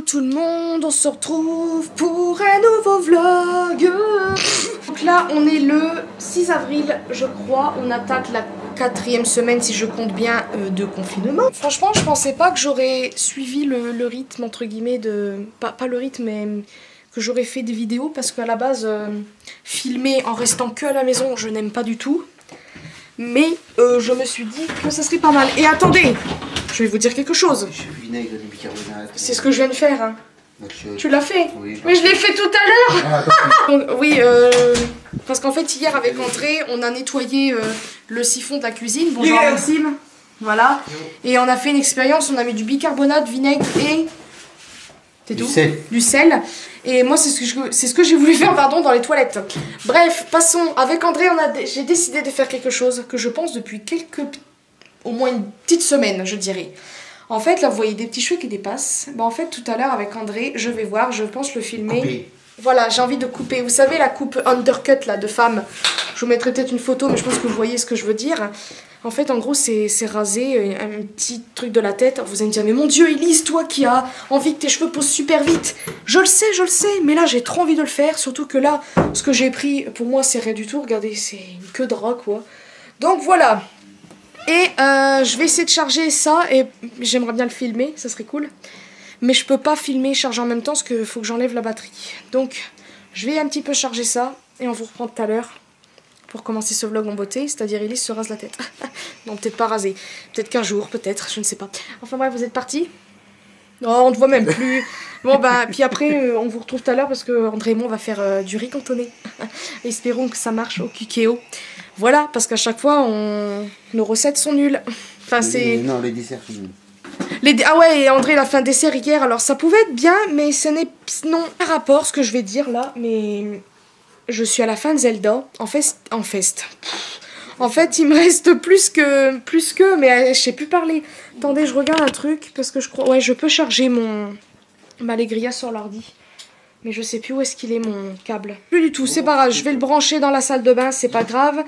tout le monde, on se retrouve pour un nouveau vlog. Donc là on est le 6 avril je crois, on attaque la 4e semaine si je compte bien de confinement. Franchement je pensais pas que j'aurais suivi le rythme entre guillemets de... Pas le rythme mais que j'aurais fait des vidéos parce qu'à la base filmer en restant que à la maison je n'aime pas du tout. Mais je me suis dit que ça serait pas mal. Et attendez, je vais vous dire quelque chose. C'est ce que je viens de faire. Hein. Tu l'as fait? Oui. Mais je l'ai fait tout à l'heure. Ah, oui, parce qu'en fait hier avec André, on a nettoyé le siphon de la cuisine. Bonjour Maxime. Voilà. Et on a fait une expérience, on a mis du bicarbonate, vinaigre et... Du sel. Et moi c'est ce que j'ai voulu faire pardon dans les toilettes. Bref, passons. Avec André j'ai décidé de faire quelque chose que je pense depuis au moins une petite semaine je dirais. En fait là vous voyez des petits cheveux qui dépassent. Bah, en fait tout à l'heure avec André je vais voir, je pense le filmer. Couper. Voilà, j'ai envie de couper. Vous savez la coupe undercut là de femme. Je vous mettrai peut-être une photo mais je pense que vous voyez ce que je veux dire. En fait, en gros, c'est raser un petit truc de la tête. Vous allez me dire, mais mon Dieu, Elise, toi qui as envie que tes cheveux poussent super vite. Je le sais, mais là, j'ai trop envie de le faire. Surtout que là, ce que j'ai pris, pour moi, c'est rien du tout. Regardez, c'est une queue de rat, quoi. Donc, voilà. Et je vais essayer de charger ça. Et j'aimerais bien le filmer, ça serait cool. Mais je peux pas filmer et charger en même temps, parce qu'il faut que j'enlève la batterie. Donc, je vais un petit peu charger ça. Et on vous reprend tout à l'heure. Pour commencer ce vlog en beauté, c'est-à-dire Elise se rase la tête. Non, peut-être pas rasée. Peut-être qu'un jour, peut-être, je ne sais pas. Enfin bref, vous êtes partis? Oh, on ne te voit même plus. Bon, bah, puis après, on vous retrouve tout à l'heure parce que André et moi, on va faire du riz cantonné. Espérons que ça marche au Kikeo. Voilà, parce qu'à chaque fois, nos recettes sont nulles. Enfin, c'est... Non, les desserts sont nuls. Ah ouais, et André, il a fait un dessert hier. Alors, ça pouvait être bien, mais ce n'est... Non, un rapport, ce que je vais dire là, mais... Je suis à la fin de Zelda, en fait, il me reste plus que, mais je sais plus parler. Attendez, je regarde un truc, parce que je crois, ouais, je peux charger ma Allegria sur l'ordi. Mais je sais plus où est-ce qu'il est mon câble. Plus du tout, c'est pas grave, je vais le brancher dans la salle de bain, c'est pas grave.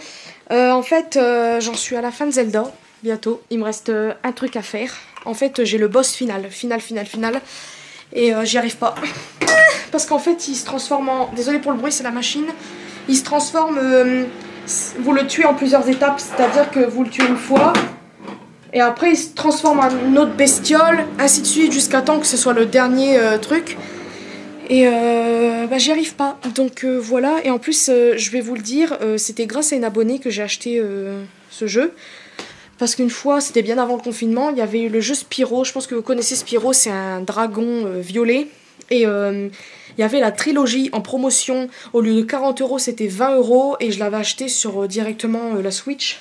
En fait, j'en suis à la fin de Zelda, bientôt. Il me reste un truc à faire. En fait, j'ai le boss final. Et j'y arrive pas. Parce qu'en fait il se transforme en... Désolé pour le bruit, c'est la machine. Il se transforme... vous le tuez en plusieurs étapes. C'est-à-dire que vous le tuez une fois. Et après il se transforme en une autre bestiole. Ainsi de suite jusqu'à temps que ce soit le dernier truc. Et bah, j'y arrive pas. Donc voilà. Et en plus je vais vous le dire. C'était grâce à une abonnée que j'ai acheté ce jeu. Parce qu'une fois, c'était bien avant le confinement, il y avait eu le jeu Spyro. Je pense que vous connaissez Spyro, c'est un dragon violet. Et il y avait la trilogie en promotion. Au lieu de 40 €, c'était 20 €. Et je l'avais acheté sur directement la Switch.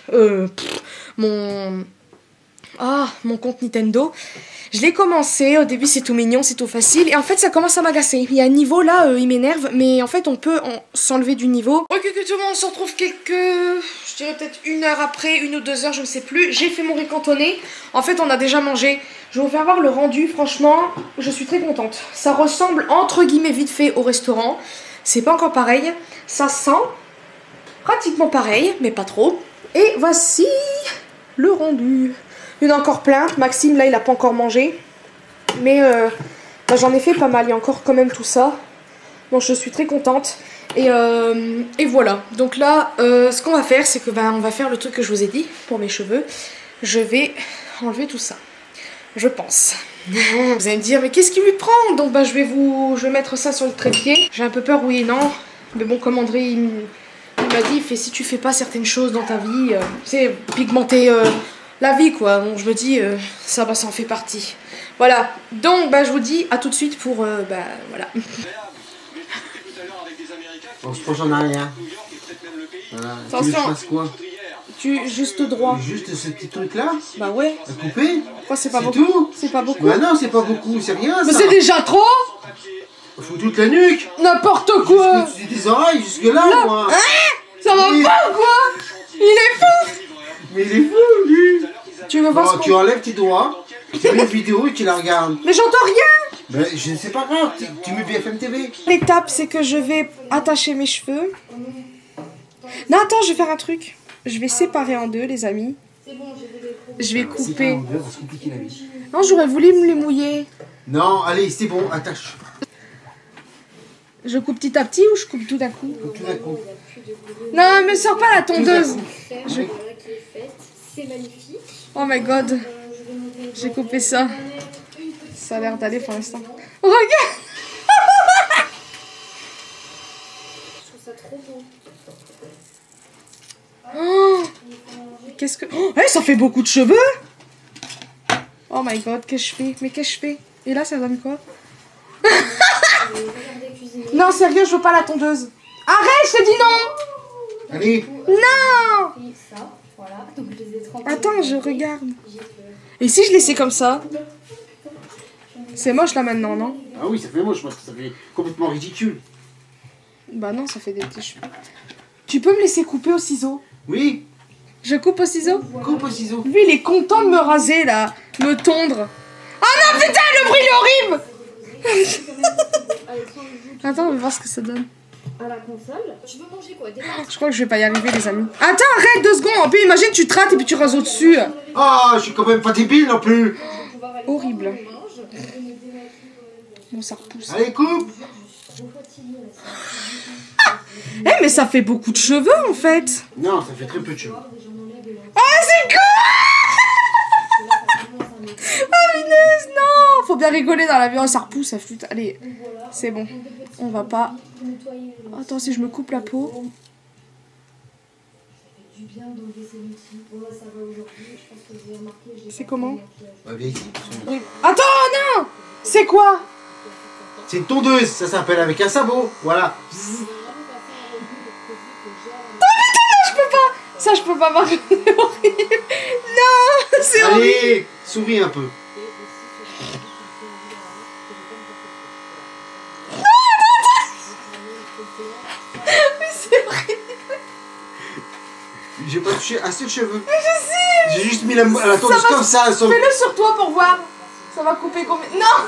Mon compte Nintendo. Je l'ai commencé, au début c'est tout mignon, c'est tout facile. Et en fait ça commence à m'agacer. Il y a un niveau là, il m'énerve. Mais en fait on peut s'enlever du niveau. Ok que tout le monde, on se retrouve je dirais peut-être 1 heure après, 1 ou 2 heures, je ne sais plus. J'ai fait mon riz cantonné. En fait on a déjà mangé. Je vais vous faire voir le rendu, franchement, je suis très contente. Ça ressemble entre guillemets vite fait au restaurant. C'est pas encore pareil. Ça sent pratiquement pareil, mais pas trop. Et voici le rendu. Il y en a encore plein. Maxime, là, il n'a pas encore mangé. Mais bah, j'en ai fait pas mal. Il y a encore quand même tout ça. Donc, je suis très contente. Et voilà. Donc là, ce qu'on va faire, c'est que on va faire le truc que je vous ai dit pour mes cheveux. Je vais enlever tout ça. Je pense. Vous allez me dire, mais qu'est-ce qui lui prend? Donc, bah, je vais mettre ça sur le trépied. J'ai un peu peur, oui et non. Mais bon, comme André, il m'a dit, si tu fais pas certaines choses dans ta vie, c'est pigmenter... la vie quoi, donc je me dis ça en fait partie. Voilà, donc je vous dis à tout de suite pour voilà. On se penche en arrière. Voilà. Attention. Tu veux que je fasse quoi? Juste droit. Juste ce petit truc là? Bah ouais. À couper? Pourquoi c'est pas beaucoup? C'est pas beaucoup. Bah non, c'est pas beaucoup, c'est rien ça. Mais c'est déjà trop. Faut toute la nuque. N'importe quoi. Des oreilles jusque là moi. Hein? Ça va pas ou quoi? Il est fou. Mais il est fou lui. Tu veux voir tu enlèves tes doigts, tu mets une vidéo et tu la regardes. Mais j'entends rien. Ben, je ne sais pas grave, tu mets BFM TV. L'étape c'est que je vais attacher mes cheveux. Non attends, je vais faire un truc. Je vais séparer en deux les amis. Je vais couper. C'est compliqué la vie. Non, j'aurais voulu me les mouiller. Non, allez, c'est bon, attache. Je coupe petit à petit ou je coupe tout d'un coup? Coupe tout d'un coup. Non, me sors pas la tondeuse. C'est magnifique. Oh my god. J'ai coupé ça. Ça a l'air d'aller pour l'instant. Regarde. Je trouve ça trop beau. Oh, qu'est-ce que... Oh, hey, ça fait beaucoup de cheveux. Oh my god, qu'est-ce que je fais? Mais qu'est-ce que je fais? Et là, ça donne quoi? Non, sérieux, je veux pas la tondeuse. Arrête, je te dis non. Allez. Non. Ça, voilà. Donc je les ai trempés. Attends, je regarde. Et si je laissais comme ça? C'est moche là maintenant, non? Ah oui, ça fait moche parce que ça fait complètement ridicule. Bah non, ça fait des petits cheveux. Tu peux me laisser couper au ciseau? Oui, Je coupe au ciseau? coupe au ciseau. Lui, il est content de me raser là, me tondre. Oh non, putain, le bruit il est horrible. Attends, on va voir ce que ça donne. À la console. Tu veux manger quoi? Des pâtes? Je crois que je vais pas y arriver, les amis. Attends, arrête 2 secondes. En plus, imagine, tu te rates et puis tu rases au-dessus. Oh, je suis quand même pas débile non plus. Horrible. Bon, ça repousse. Allez, coupe. Eh, mais ça fait beaucoup de cheveux en fait. Non, ça fait très peu de cheveux. Oh, c'est cool. Oh, punaise, non. Faut bien rigoler dans la vie. Oh, ça repousse, ça flûte. Allez, c'est bon. On va pas... Attends, si je me coupe la peau... C'est comment? Ouais, viens ici. Oui. Attends, non. C'est quoi? C'est une tondeuse, ça s'appelle avec un sabot. Voilà. Je peux pas. Ça, je peux pas voir. C'est horrible. Non, c'est horrible. Allez, souris un peu. Mais c'est horrible. J'ai pas touché un seul cheveu. Mais je sais. J'ai juste mis la tondeuse comme ça. Sauf... Fais-le sur toi pour voir. Ça va couper combien? Non.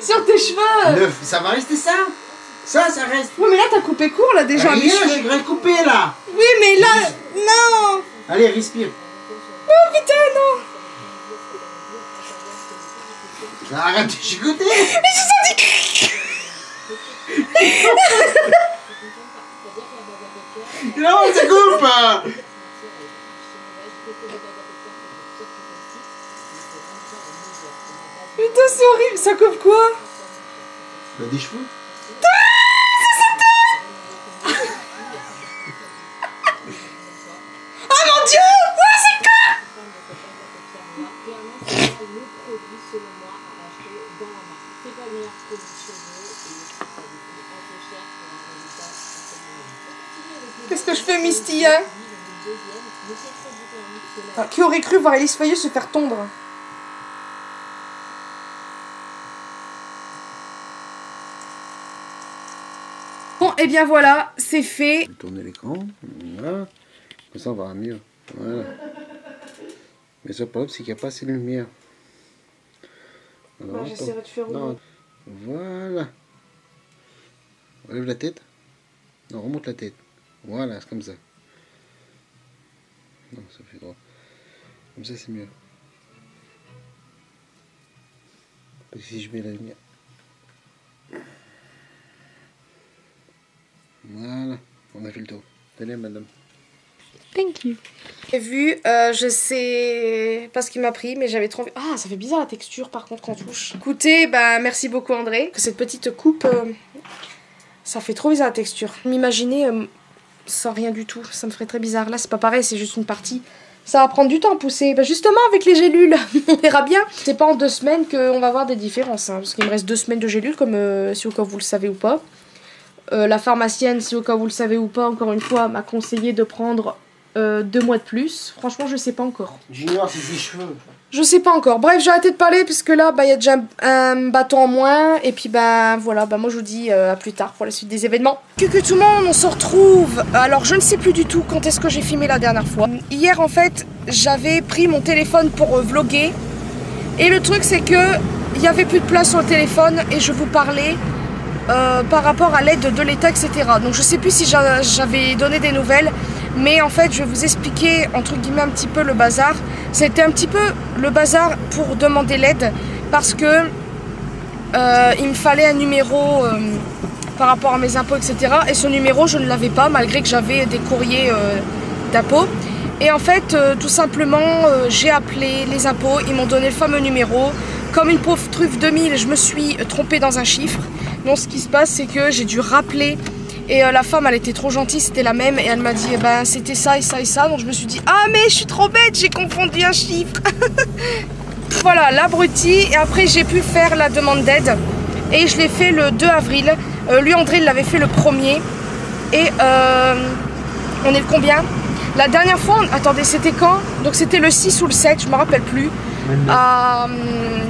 Sur tes cheveux. 9. Ça va rester ça. Ça reste. Oui, mais là, t'as coupé court, là, déjà. Rien, mes cheveux. j'ai rien coupé là. Oui, mais là... Non. Allez, respire. Oh, putain, non. Arrête de chicoter. Mais j'ai senti... Non, ça coupe. Putain, c'est horrible. Ça coupe quoi? Bah, des cheveux. Oh mon dieu. Ouais, c'est quoi? Qu'est-ce que je fais, Misty, hein? Ah, qui aurait cru voir Élise Fayeux se faire tondre? Bon, et bien voilà, c'est fait. Tourner l'écran. Voilà. Comme ça, on va mieux. Voilà. Mais le problème, c'est qu'il n'y a pas assez de lumière. Alors, J'essaierai de faire non. Voilà. Relève la tête. Non, remonte la tête. Voilà, c'est comme ça. Non, ça fait droit. Comme ça, c'est mieux. Parce que si je mets la lumière. Voilà, on a fait le tour. Allez, madame. Thank you. J'ai vu, je sais pas ce qu'il m'a pris, mais j'avais trop envie. Ah, ça fait bizarre la texture par contre quand on touche. Écoutez, bah merci beaucoup André. Cette petite coupe, ça fait trop bizarre la texture. M'imaginer sans rien du tout, ça me ferait très bizarre. Là, c'est pas pareil, c'est juste une partie. Ça va prendre du temps à pousser. Bah justement, avec les gélules, on verra bien. C'est pas en 2 semaines qu'on va voir des différences. Hein, parce qu'il me reste 2 semaines de gélules, comme si au cas où vous le savez ou pas. La pharmacienne, si au cas où vous le savez ou pas, encore une fois, m'a conseillé de prendre 2 mois de plus. Franchement, je sais pas encore. Junior, c'est ses cheveux. Je sais pas encore. Bref, j'ai arrêté de parler puisque là, bah, y a déjà un bâton en moins. Et puis, bah, voilà, bah, moi je vous dis à plus tard pour la suite des événements. Coucou tout le monde, on se retrouve. Alors, je ne sais plus du tout quand est-ce que j'ai filmé la dernière fois. Hier, en fait, j'avais pris mon téléphone pour vlogger. Et le truc, c'est que il y avait plus de place sur le téléphone et je vous parlais par rapport à l'aide de l'État, etc. Donc, je sais plus si j'avais donné des nouvelles. Mais en fait, je vais vous expliquer, entre guillemets, un petit peu le bazar. C'était un petit peu le bazar pour demander l'aide. Parce que il me fallait un numéro par rapport à mes impôts, etc. Et ce numéro, je ne l'avais pas, malgré que j'avais des courriers d'impôts. Et en fait, tout simplement, j'ai appelé les impôts, ils m'ont donné le fameux numéro. Comme une pauvre truffe 2000, je me suis trompée dans un chiffre. Donc ce qui se passe, c'est que j'ai dû rappeler. Et la femme, elle était trop gentille, c'était la même. Et elle m'a dit, eh ben, c'était ça et ça et ça. Donc je me suis dit, ah mais je suis trop bête, j'ai confondu un chiffre. Voilà, l'abruti. Et après, j'ai pu faire la demande d'aide. Et je l'ai fait le 2 avril. Lui, André, il l'avait fait le 1er. Et on est le combien? La dernière fois, attendez, c'était quand? Donc c'était le 6 ou le 7, je me rappelle plus.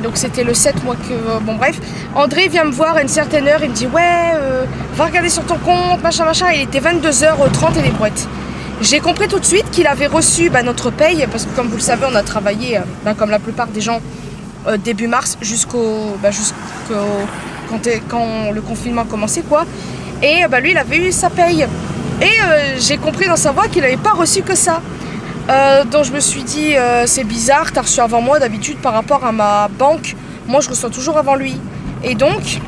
Donc c'était le 7 moi que... bon bref, André vient me voir à une certaine heure, il me dit ouais, va regarder sur ton compte, machin machin, il était 22h30 et des brouettes. J'ai compris tout de suite qu'il avait reçu notre paye, parce que comme vous le savez, on a travaillé, comme la plupart des gens, début mars jusqu'au quand le confinement a commencé quoi. Et lui il avait eu sa paye. Et j'ai compris dans sa voix qu'il n'avait pas reçu que ça. Donc je me suis dit, c'est bizarre, t'as reçu avant moi d'habitude par rapport à ma banque. Moi je reçois toujours avant lui. Et donc,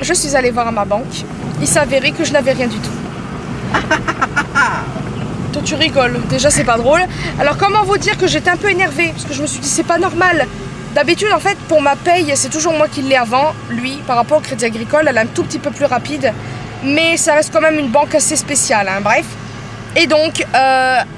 je suis allée voir à ma banque. Il s'avérait que je n'avais rien du tout. Toi tu rigoles, déjà c'est pas drôle. Alors comment vous dire que j'étais un peu énervée? Parce que je me suis dit, c'est pas normal. D'habitude en fait, pour ma paye, c'est toujours moi qui l'ai avant. Lui, par rapport au Crédit Agricole, elle est un tout petit peu plus rapide. Mais ça reste quand même une banque assez spéciale, hein, bref. Et donc,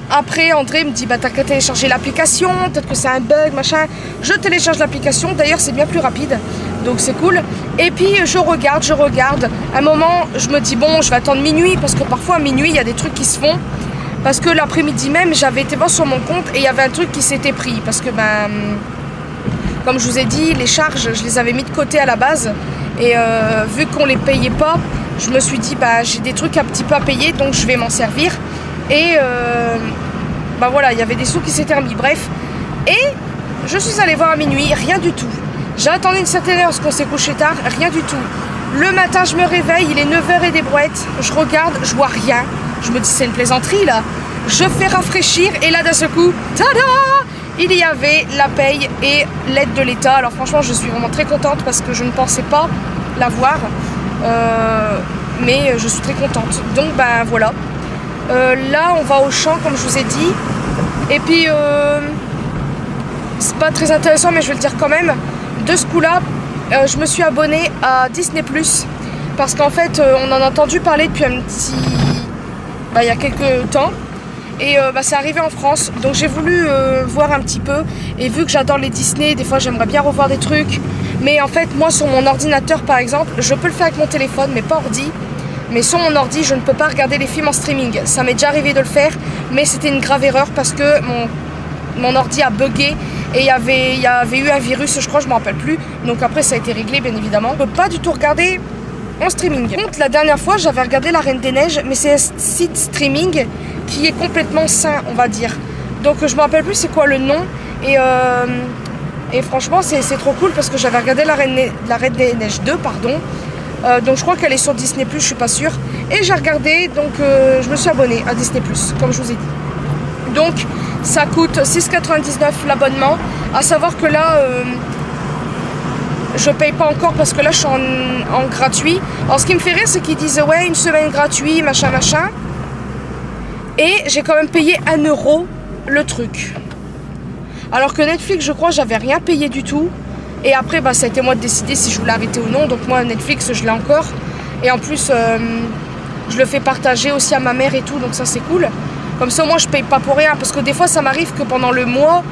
après, André me dit, bah t'as qu'à télécharger l'application, peut-être que c'est un bug, machin. Je télécharge l'application, d'ailleurs c'est bien plus rapide, donc c'est cool. Et puis je regarde. À un moment, je me dis, bon, je vais attendre minuit, parce que parfois à minuit, il y a des trucs qui se font. Parce que l'après-midi même, j'avais été voir sur mon compte et il y avait un truc qui s'était pris. Parce que, comme je vous ai dit, les charges, je les avais mis de côté à la base. Et vu qu'on les payait pas, je me suis dit, bah j'ai des trucs un petit peu à payer, donc je vais m'en servir. Et voilà, il y avait des sous qui s'étaient remis, bref. Et je suis allée voir à minuit, rien du tout. J'ai attendu une certaine heure parce qu'on s'est couché tard, rien du tout. Le matin, je me réveille, il est 9h et des brouettes. Je regarde, je vois rien. Je me dis, c'est une plaisanterie là. Je fais rafraîchir et là d'un seul coup, tada! Il y avait la paye et l'aide de l'État. Alors franchement, je suis vraiment très contente parce que je ne pensais pas l'avoir. Mais je suis très contente. Donc voilà. Là on va au champ comme je vous ai dit. Et puis c'est pas très intéressant mais je vais le dire quand même. De ce coup là je me suis abonnée à Disney+. Parce qu'en fait on en a entendu parler depuis il y a quelques temps. Et c'est arrivé en France. Donc j'ai voulu voir un petit peu. Et vu que j'adore les Disney, des fois j'aimerais bien revoir des trucs. Mais en fait moi sur mon ordinateur par exemple, je peux le faire avec mon téléphone mais pas ordi. Mais sur mon ordi, je ne peux pas regarder les films en streaming. Ça m'est déjà arrivé de le faire, mais c'était une grave erreur parce que mon ordi a bugué et il y avait eu un virus, je crois, je ne me rappelle plus. Donc après, ça a été réglé, bien évidemment. On ne peut pas du tout regarder en streaming. Par contre, la dernière fois, j'avais regardé La Reine des Neiges, mais c'est un site streaming qui est complètement sain, on va dire. Donc je ne me rappelle plus c'est quoi le nom. Et franchement, c'est trop cool parce que j'avais regardé La Reine des Neiges 2, pardon. Donc je crois qu'elle est sur Disney+, je suis pas sûre. Et j'ai regardé, donc je me suis abonnée à Disney+, comme je vous ai dit. Donc ça coûte 6,99 l'abonnement. À savoir que là, je paye pas encore parce que là je suis en gratuit. Alors ce qui me fait rire, c'est qu'ils disent ouais, une semaine gratuit, machin machin. Et j'ai quand même payé 1 € le truc. Alors que Netflix, je crois, j'avais rien payé du tout. Et après, ça a été moi de décider si je voulais arrêter ou non. Donc moi, Netflix, je l'ai encore. Et en plus, je le fais partager aussi à ma mère et tout. Donc ça, c'est cool. Comme ça, moi, je paye pas pour rien. Parce que des fois, ça m'arrive que pendant le mois,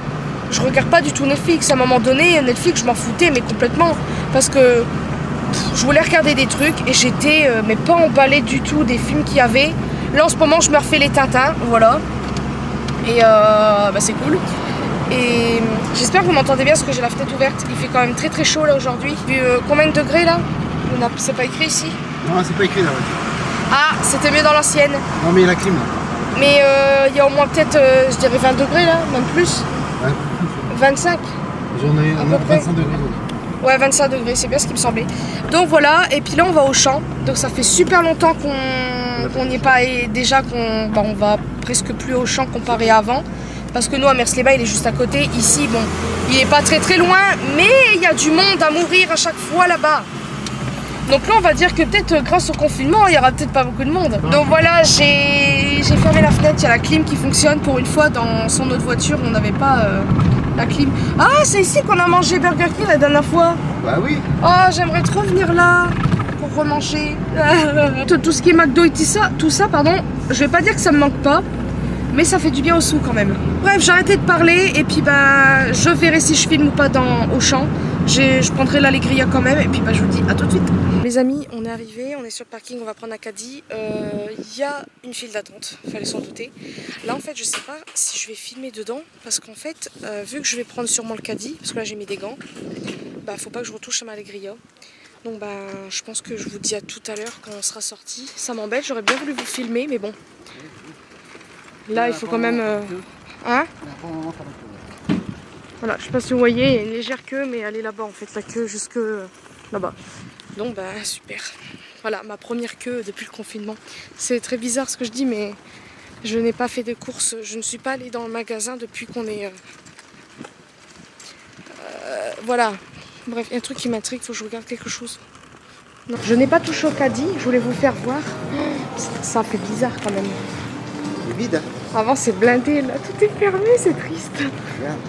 je regarde pas du tout Netflix. À un moment donné, Netflix, je m'en foutais, mais complètement. Parce que je voulais regarder des trucs et j'étais mais pas emballée du tout des films qu'il y avait. Là, en ce moment, je me refais les Tintins. Voilà. Et c'est cool. Et j'espère que vous m'entendez bien parce que j'ai la fenêtre ouverte. Il fait quand même très très chaud là aujourd'hui. Combien de degrés là? C'est pas écrit ici? Non, c'est pas écrit là. Ah, c'était mieux dans l'ancienne. Non mais il y a la clim là. Mais il y a au moins peut-être, je dirais 20 degrés là, même plus. Ouais. 25. On a 25 degrés. Ouais, 25 degrés, c'est bien ce qui me semblait. Donc voilà, et puis là on va au champ. Donc ça fait super longtemps qu'on n'y est pas et déjà qu'on va presque plus au champ comparé à avant. Parce que nous, à Mers-les-Bains, il est juste à côté. Ici, bon, il est pas très loin, mais il y a du monde à mourir à chaque fois là-bas. Donc là, on va dire que peut-être grâce au confinement, il y aura peut-être pas beaucoup de monde. Donc voilà, j'ai fermé la fenêtre, il y a la clim qui fonctionne. Pour une fois, dans son autre voiture, on n'avait pas la clim. Ah, c'est ici qu'on a mangé Burger King la dernière fois. Bah oui. Oh, j'aimerais trop venir là pour remanger. Tout ce qui est McDo et tout ça, pardon, je vais pas dire que ça me manque pas, mais ça fait du bien au sou quand même. Bref, j'ai arrêté de parler et puis bah je verrai si je filme ou pas dans Auchan. Je prendrai l'Allegria quand même et puis bah je vous dis à tout de suite. Les amis, on est arrivés, on est sur le parking, on va prendre un caddie. Il y a une file d'attente, fallait s'en douter. Là en fait je sais pas si je vais filmer dedans parce qu'en fait vu que je vais prendre sûrement le caddie, parce que là j'ai mis des gants, bah faut pas que je retouche à ma Allegria. Donc bah je pense que je vous dis à tout à l'heure quand on sera sorti. Ça m'embête, j'aurais bien voulu vous filmer mais bon. Là il faut quand même... Hein? Voilà, je sais pas si vous voyez, il y a une légère queue, mais elle est là-bas en fait, la queue jusque là-bas. Donc bah super. Voilà, ma première queue depuis le confinement. C'est très bizarre ce que je dis, mais je n'ai pas fait de courses. Je ne suis pas allée dans le magasin depuis qu'on est... voilà. Bref, il y a un truc qui m'intrigue, il faut que je regarde quelque chose. Non. Je n'ai pas touché au caddie, je voulais vous faire voir. Ça fait bizarre quand même. C'est vide. Avant c'est blindé, là tout est fermé, c'est triste. Regarde.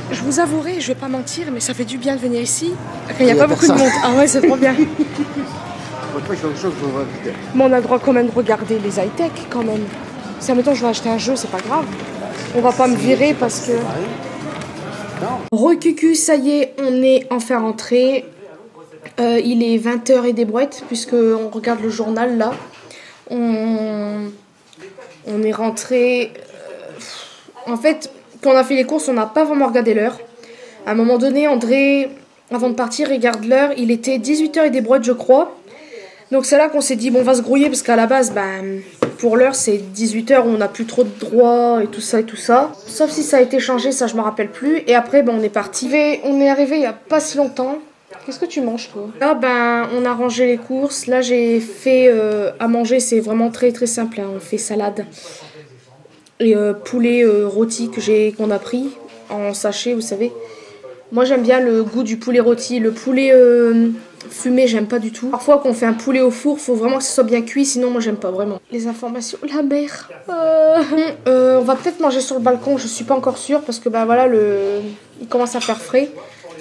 Je vous avouerai, je vais pas mentir, mais ça fait du bien de venir ici. Il n'y a pas beaucoup de monde. Ah ouais, c'est trop bien. Mais on a le droit quand même de regarder les high-tech quand même. Si admettons je vais acheter un jeu, c'est pas grave. On va pas me virer parce que... Recucu, ça y est, on est enfin rentré. Il est 20h et des brouettes, puisque on regarde le journal là. On est rentré... En fait... Quand on a fait les courses, on n'a pas vraiment regardé l'heure. À un moment donné, André, avant de partir, regarde l'heure. Il était 18h et des brouettes, je crois. Donc c'est là qu'on s'est dit, bon, on va se grouiller. Parce qu'à la base, ben, pour l'heure, c'est 18h. On n'a plus trop de droits et tout ça et tout ça. Sauf si ça a été changé, ça, je me rappelle plus. Et après, ben, on est parti. On est arrivé il n'y a pas si longtemps. Qu'est-ce que tu manges, toi? Là, ben, on a rangé les courses. Là, j'ai fait à manger. C'est vraiment très, très simple. Hein. On fait salade. Et poulet rôti qu'on a pris en sachet, vous savez. Moi j'aime bien le goût du poulet rôti. Le poulet fumé, j'aime pas du tout. Parfois quand on fait un poulet au four, faut vraiment que ce soit bien cuit, sinon moi j'aime pas vraiment. Les informations, la mer. On va peut-être manger sur le balcon, je suis pas encore sûre parce que bah voilà, il commence à faire frais.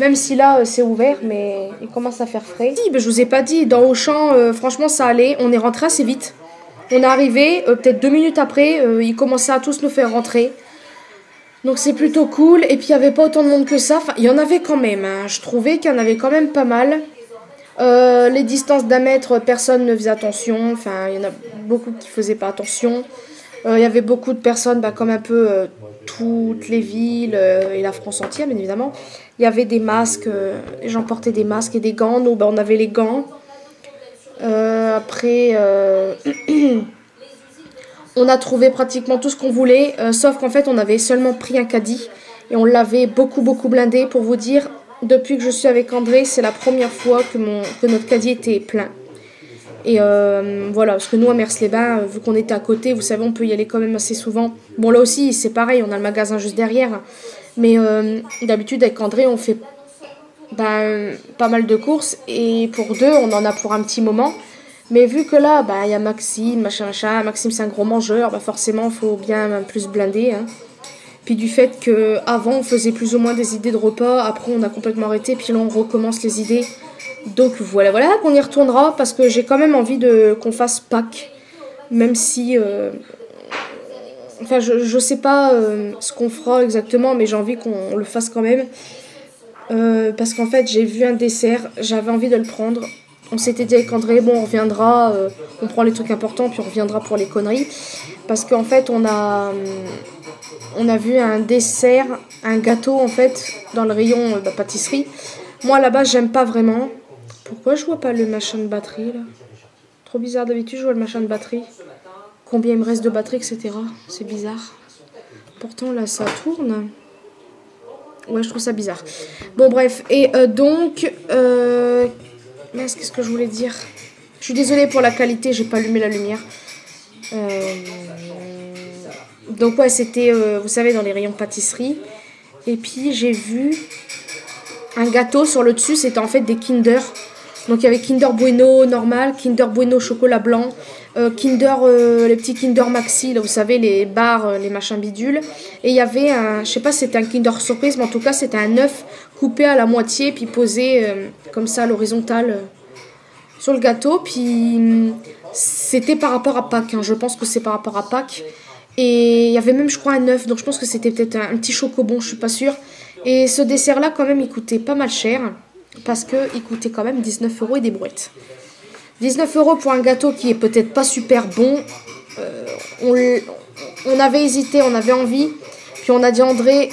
Même si là c'est ouvert, mais il commence à faire frais. Si, bah, je vous ai pas dit, dans Auchan, franchement ça allait, on est rentré assez vite. On est arrivé, peut-être 2 minutes après, ils commençaient à tous nous faire rentrer. Donc c'est plutôt cool. Et puis il n'y avait pas autant de monde que ça. Enfin, il y en avait quand même. Hein. Je trouvais qu'il y en avait quand même pas mal. Les distances d'1 mètre, personne ne faisait attention. Enfin, il y en a beaucoup qui ne faisaient pas attention. Il y avait beaucoup de personnes, bah, comme un peu toutes les villes et la France entière, bien évidemment. Il y avait des masques. Les gens portaient des masques et des gants. Nous, bah, on avait les gants. Après, on a trouvé pratiquement tout ce qu'on voulait, sauf qu'en fait on avait seulement pris un caddie et on l'avait beaucoup blindé. Pour vous dire, depuis que je suis avec André, c'est la première fois que notre caddie était plein. Et voilà, parce que nous à Mers-les-Bains, vu qu'on était à côté, vous savez, on peut y aller quand même assez souvent. Bon, là aussi c'est pareil, on a le magasin juste derrière, mais d'habitude avec André on fait pas mal de courses et pour 2 on en a pour un petit moment, mais vu que là il y a Maxime, machin, Maxime c'est un gros mangeur, forcément il faut bien plus blinder, hein. Puis du fait que avant on faisait plus ou moins des idées de repas, après on a complètement arrêté, puis là on recommence les idées, donc voilà qu'on y retournera parce que j'ai quand même envie qu'on fasse Pâques, même si enfin je sais pas ce qu'on fera exactement, mais j'ai envie qu'on le fasse quand même. Parce qu'en fait j'ai vu un dessert, j'avais envie de le prendre. On s'était dit avec André, bon on reviendra, on prend les trucs importants puis on reviendra pour les conneries. Parce qu'en fait on a vu un dessert, un gâteau en fait dans le rayon pâtisserie. Moi à la base j'aime pas vraiment. Pourquoi je vois pas le machin de batterie là? Trop bizarre, d'habitude je vois le machin de batterie. Combien il me reste de batterie, etc. C'est bizarre. Pourtant là ça tourne. Ouais, je trouve ça bizarre. Bon, bref. Et donc... qu'est-ce que je voulais dire? Je suis désolée pour la qualité, j'ai pas allumé la lumière. Donc ouais, c'était, vous savez, dans les rayons pâtisserie. Et puis j'ai vu un gâteau sur le dessus, c'était en fait des Kinder. Donc il y avait Kinder Bueno normal, Kinder Bueno chocolat blanc, les petits Kinder Maxi, là vous savez, les barres, les machins bidules. Et il y avait un, je sais pas si c'était un Kinder Surprise, mais en tout cas c'était un œuf coupé à la moitié, puis posé comme ça à l'horizontale sur le gâteau. Puis c'était par rapport à Pâques, hein. Je pense que c'est par rapport à Pâques. Et il y avait même, je crois, un œuf, donc je pense que c'était peut-être un petit chocobon, je suis pas sûre. Et ce dessert-là, quand même, il coûtait pas mal cher, parce qu'il coûtait quand même 19 € et des brouettes. 19 € pour un gâteau qui est peut-être pas super bon. On avait hésité, on avait envie. Puis on a dit André,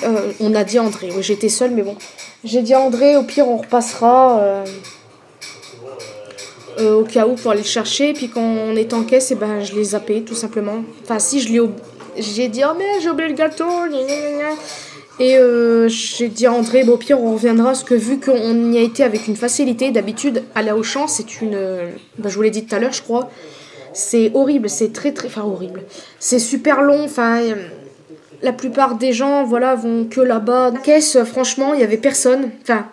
oui, j'étais seule, mais bon. J'ai dit André, au pire on repassera au cas où pour aller le chercher. Puis quand on est en caisse, et ben, je l'ai zappé tout simplement. Enfin si, j'ai dit, oh mais j'ai oublié le gâteau. Et j'ai dit à André, bon, au pire on reviendra, parce que vu qu'on y a été avec une facilité, d'habitude aller à Auchan c'est une... je vous l'ai dit tout à l'heure je crois, c'est horrible, c'est très, enfin horrible. C'est super long, enfin la plupart des gens voilà, vont que là-bas. La caisse, franchement, il n'y avait personne. Enfin,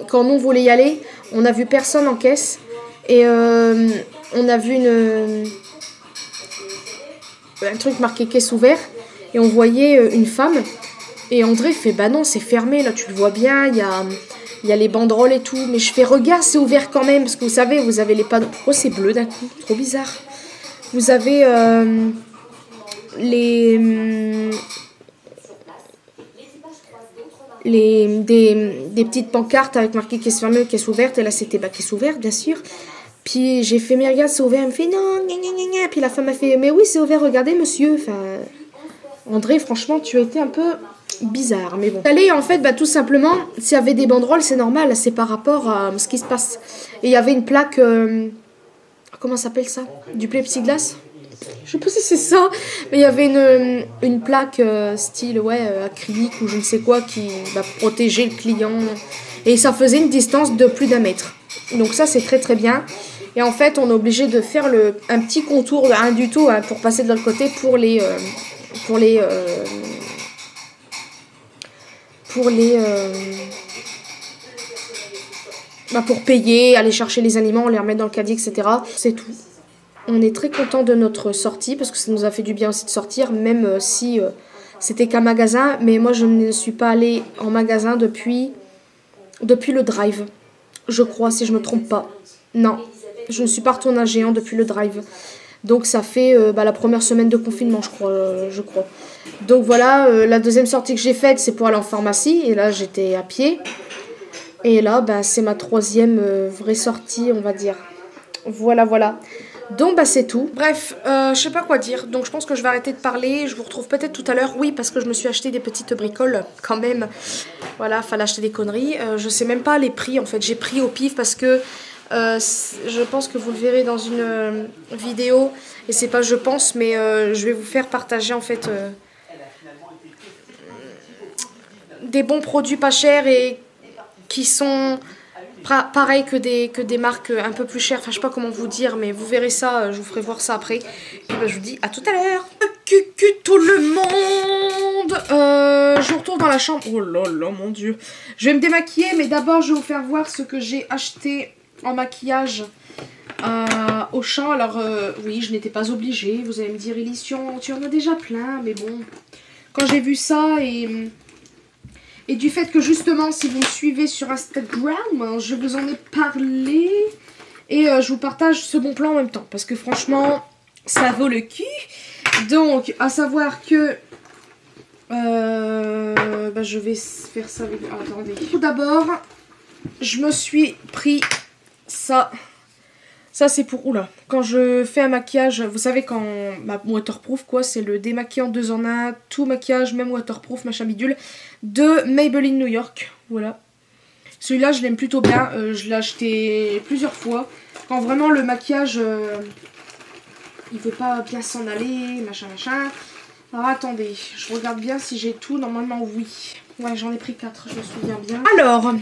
quand nous on voulait y aller, on a vu personne en caisse. Et on a vu un truc marqué caisse ouverte. Et on voyait une femme. Et André fait, bah non, c'est fermé, là, tu le vois bien, il y a les banderoles et tout. Mais je fais, regarde, c'est ouvert quand même, parce que vous savez, vous avez les panneaux. Oh, c'est bleu d'un coup, trop bizarre. Vous avez des petites pancartes avec marqué caisse fermée, caisse ouverte. Et là, c'était caisse ouverte, bien sûr. Puis j'ai fait, mais regarde, c'est ouvert. Elle me fait, non, gna gna gna gna. Puis la femme a fait, mais oui, c'est ouvert, regardez, monsieur. Enfin, André, franchement, tu as été un peu bizarre, mais bon. Allez, en fait, tout simplement, s'il y avait des banderoles, c'est normal, c'est par rapport à ce qui se passe. Et il y avait une plaque, comment s'appelle ça? Du plexiglas? Je sais pas si c'est ça, mais il y avait une plaque style, acrylique ou je ne sais quoi, qui va protéger le client. Et ça faisait une distance de plus d'1 mètre. Donc ça, c'est très très bien. Et en fait, on est obligé de faire un petit contour, rien du tout, hein, pour passer de l'autre côté pour payer, aller chercher les aliments, les remettre dans le caddie, etc. C'est tout. On est très content de notre sortie parce que ça nous a fait du bien aussi de sortir, même si c'était qu'un magasin. Mais moi, je ne suis pas allée en magasin depuis le drive. Je crois, si je me trompe pas. Non, je ne suis pas retournée à Géant depuis le drive. Donc ça fait la première semaine de confinement, je crois. Donc voilà, la deuxième sortie que j'ai faite, c'est pour aller en pharmacie. Et là, j'étais à pied. Et là, c'est ma 3e vraie sortie, on va dire. Voilà. Donc c'est tout. Bref, je sais pas quoi dire. Donc je pense que je vais arrêter de parler. Je vous retrouve peut-être tout à l'heure. Oui, parce que je me suis acheté des petites bricoles quand même. Voilà, fallait acheter des conneries. Je sais même pas les prix en fait. J'ai pris au pif parce que je pense que vous le verrez dans une vidéo. Et c'est pas je pense, mais je vais vous faire partager en fait des bons produits pas chers et qui sont pareil que des marques un peu plus chères. Enfin, je sais pas comment vous dire, mais vous verrez ça. Je vous ferai voir ça après. Et je vous dis à tout à l'heure. Cucu tout le monde. Je retourne dans la chambre. Oh là là, mon Dieu. Je vais me démaquiller, mais d'abord, je vais vous faire voir ce que j'ai acheté en maquillage à Auchan. Alors, oui, je n'étais pas obligée. Vous allez me dire, Elise, tu en as déjà plein. Mais bon, quand j'ai vu ça et du fait que justement, si vous me suivez sur Instagram, je vous en ai parlé. Et je vous partage ce bon plan en même temps. Parce que franchement, ça vaut le cul. Donc, à savoir que... je vais faire ça avec... Ah, attendez. Tout d'abord, je me suis pris ça. Ça, c'est pour... Oula. Quand je fais un maquillage, vous savez, quand... waterproof, quoi. C'est le démaquillant 2 en 1. Tout maquillage, même waterproof, machin bidule. De Maybelline New York. Voilà. Celui-là, je l'aime plutôt bien. Je l'ai acheté plusieurs fois. Quand vraiment le maquillage... il veut pas bien s'en aller, machin. Alors, attendez. Je regarde bien si j'ai tout. Normalement, oui. Ouais, j'en ai pris 4. Je me souviens bien. Alors...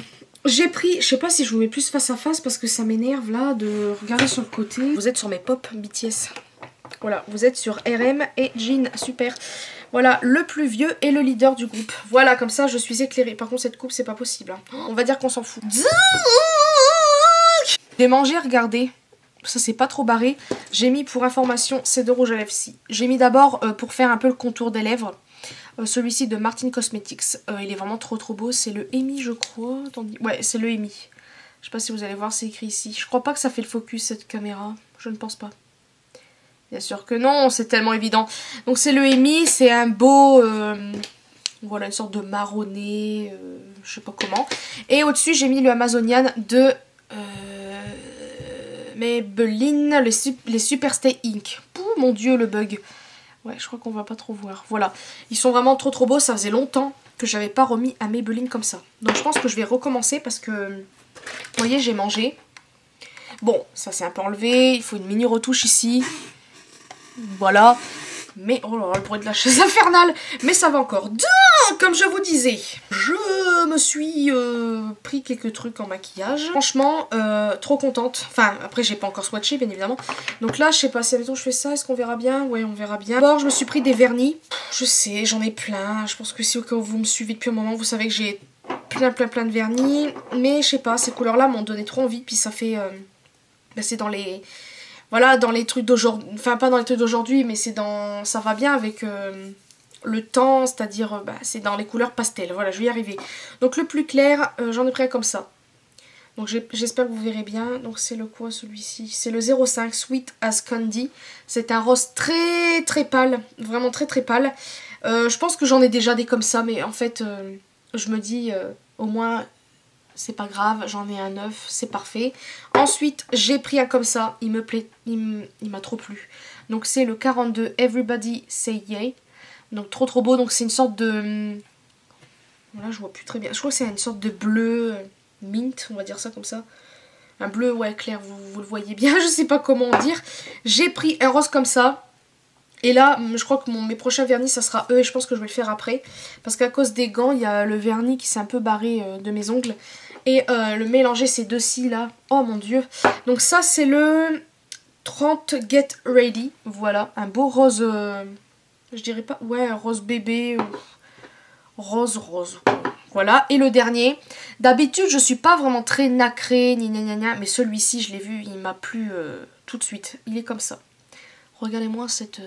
j'ai pris, je sais pas si je vous mets plus face à face parce que ça m'énerve là de regarder sur le côté. Vous êtes sur mes pop BTS. Voilà, vous êtes sur RM et Jean, super. Voilà, le plus vieux et le leader du groupe. Voilà, comme ça je suis éclairée. Par contre cette coupe c'est pas possible. Hein. On va dire qu'on s'en fout. J'ai mangé, regardez. Ça c'est pas trop barré. J'ai mis pour information ces 2 rouges à lèvres ci. J'ai mis d'abord pour faire un peu le contour des lèvres. Celui-ci de Martin Cosmetics. Il est vraiment trop beau. C'est le Emi je crois. Attendez. Ouais c'est le Emi. Je sais pas si vous allez voir, c'est écrit ici. Je crois pas que ça fait le focus cette caméra. Je ne pense pas. Bien sûr que non, c'est tellement évident. Donc c'est le Emi, c'est un beau... voilà, une sorte de marronné, je sais pas comment. Et au-dessus, j'ai mis le Amazonian de Maybelline, les Super Stay Ink. Pouh, mon dieu, le bug. Ouais, je crois qu'on va pas trop voir. Voilà, ils sont vraiment trop beaux. Ça faisait longtemps que j'avais pas remis un Maybelline comme ça. Donc je pense que je vais recommencer parce que... Vous voyez, j'ai mangé. Bon, ça s'est un peu enlevé. Il faut une mini retouche ici. Voilà. Mais, oh là là, le bruit de la chaise infernale. Mais ça va encore. Comme je vous disais, je me suis pris quelques trucs en maquillage. Franchement, trop contente. Enfin, après, j'ai pas encore swatché, bien évidemment. Donc là, je sais pas si, admettons, je fais ça, est-ce qu'on verra bien? Ouais, on verra bien. D'abord, je me suis pris des vernis. Je sais, j'en ai plein. Je pense que si au cas où vous me suivez depuis un moment, vous savez que j'ai plein de vernis. Mais, je sais pas, ces couleurs-là m'ont donné trop envie. Puis ça fait... c'est dans les... Voilà, dans les trucs d'aujourd'hui, enfin pas dans les trucs d'aujourd'hui, mais c'est dans, ça va bien avec le temps, c'est-à-dire c'est dans les couleurs pastel. Voilà, je vais y arriver. Donc le plus clair, j'en ai pris un comme ça. Donc j'espère que vous verrez bien. Donc c'est le quoi celui-ci? C'est le 05 Sweet as Candy. C'est un rose très pâle, vraiment très pâle. Je pense que j'en ai déjà des comme ça, mais en fait, je me dis au moins... C'est pas grave, j'en ai un neuf, c'est parfait. Ensuite, j'ai pris un comme ça, il me plaît, il m'a trop plu. Donc c'est le 42 Everybody Say Yay. Donc trop beau, donc c'est une sorte de... Voilà, je vois plus très bien. Je crois que c'est une sorte de bleu mint, on va dire ça comme ça. Un bleu, ouais, clair, vous le voyez bien, je sais pas comment dire. J'ai pris un rose comme ça. Et là, je crois que mes prochains vernis, ça sera eux et je pense que je vais le faire après. Parce qu'à cause des gants, il y a le vernis qui s'est un peu barré de mes ongles. Et le mélanger ces deux-ci là, oh mon dieu. Donc ça, c'est le 30 Get Ready. Voilà, un beau rose, je dirais pas, ouais, rose bébé, rose. Voilà, et le dernier. D'habitude, je suis pas vraiment très nacrée, ni gna gna, mais celui-ci, je l'ai vu, il m'a plu tout de suite. Il est comme ça. Regardez-moi cette...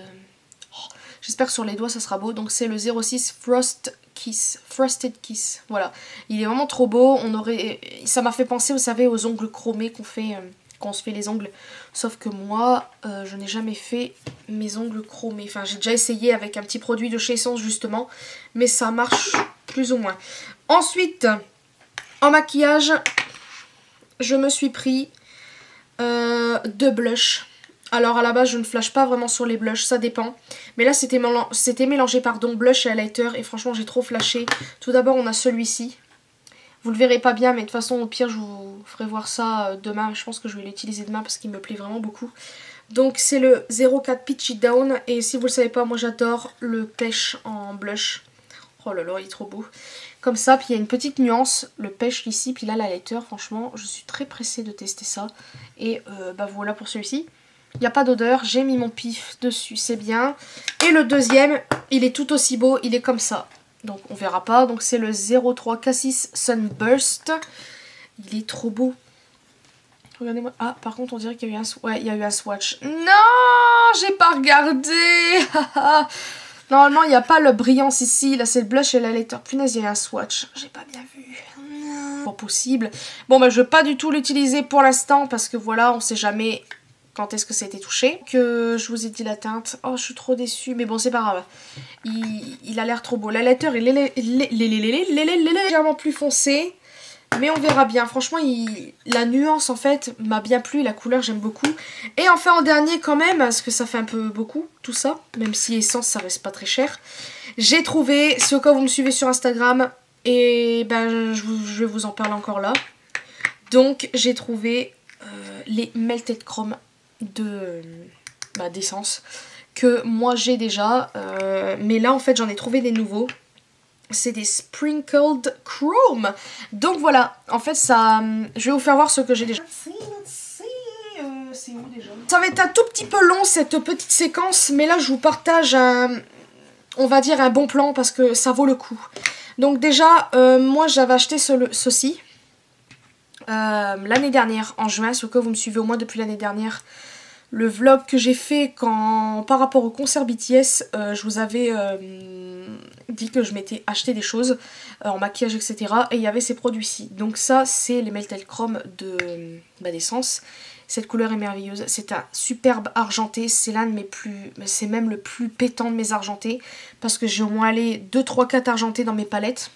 J'espère que sur les doigts ça sera beau. Donc c'est le 06 Frosted Kiss. Voilà. Il est vraiment trop beau. Ça m'a fait penser, vous savez, aux ongles chromés qu'on fait quand on se fait les ongles. Sauf que moi, je n'ai jamais fait mes ongles chromés. Enfin, j'ai déjà essayé avec un petit produit de chez Essence justement. Mais ça marche plus ou moins. Ensuite, en maquillage, je me suis pris 2 blushs. Alors à la base je ne flash pas vraiment sur les blushs, ça dépend. Mais là c'était mélangé pardon, blush et highlighter et franchement j'ai trop flashé. Tout d'abord on a celui-ci. Vous le verrez pas bien mais de toute façon au pire je vous ferai voir ça demain. Je pense que je vais l'utiliser demain parce qu'il me plaît vraiment beaucoup. Donc c'est le 04 Peachy Down et si vous le savez pas moi j'adore le pêche en blush. Oh là là il est trop beau. Comme ça, puis il y a une petite nuance, le pêche ici, puis là l'highlighter, franchement je suis très pressée de tester ça. Et bah voilà pour celui-ci. Il n'y a pas d'odeur, j'ai mis mon pif dessus, c'est bien. Et le deuxième, il est tout aussi beau, il est comme ça. Donc on verra pas, donc c'est le 03 Cassis Sunburst. Il est trop beau. Regardez-moi. Ah, par contre on dirait qu'il y a eu ouais, il y a eu un swatch. Non, j'ai pas regardé. Normalement il n'y a pas le brillance ici, là c'est le blush et l'highlighter. Punaise, il y a eu un swatch, j'ai pas bien vu. Pas possible. Bon bah je vais pas du tout l'utiliser pour l'instant parce que voilà, on sait jamais... Quand est-ce que ça a été touché? Que je vous ai dit la teinte. Oh, je suis trop déçue. Mais bon, c'est pas grave. Il a l'air trop beau. La lettre est légèrement plus foncé. Mais on verra bien. Franchement, la nuance, en fait, m'a bien plu. La couleur, j'aime beaucoup. Et enfin, en dernier, quand même, parce que ça fait un peu beaucoup, tout ça. Même si Essence, ça reste pas très cher. J'ai trouvé, si au cas où vous me suivez sur Instagram, et ben, je vais vous en parler encore là. Donc, j'ai trouvé les Melted Chrome d'Essence que moi j'ai déjà mais là en fait j'en ai trouvé des nouveaux, c'est des Sprinkled Chrome, donc voilà en fait ça, je vais vous faire voir ce que j'ai déjà. C'est où déjà? Ça va être un tout petit peu long cette petite séquence, mais là je vous partage un on va dire un bon plan parce que ça vaut le coup. Donc déjà, moi j'avais acheté ceci l'année dernière, en juin, ce que vous me suivez au moins depuis l'année dernière. Le vlog que j'ai fait par rapport au concert BTS, je vous avais dit que je m'étais acheté des choses en maquillage, etc. Et il y avait ces produits-ci. Donc ça, c'est les Melted Chrome d'Essence. Cette couleur est merveilleuse. C'est un superbe argenté. C'est l'un de mes plus... C'est même le plus pétant de mes argentés. Parce que j'ai au moins allé 2, 3, 4 argentés dans mes palettes.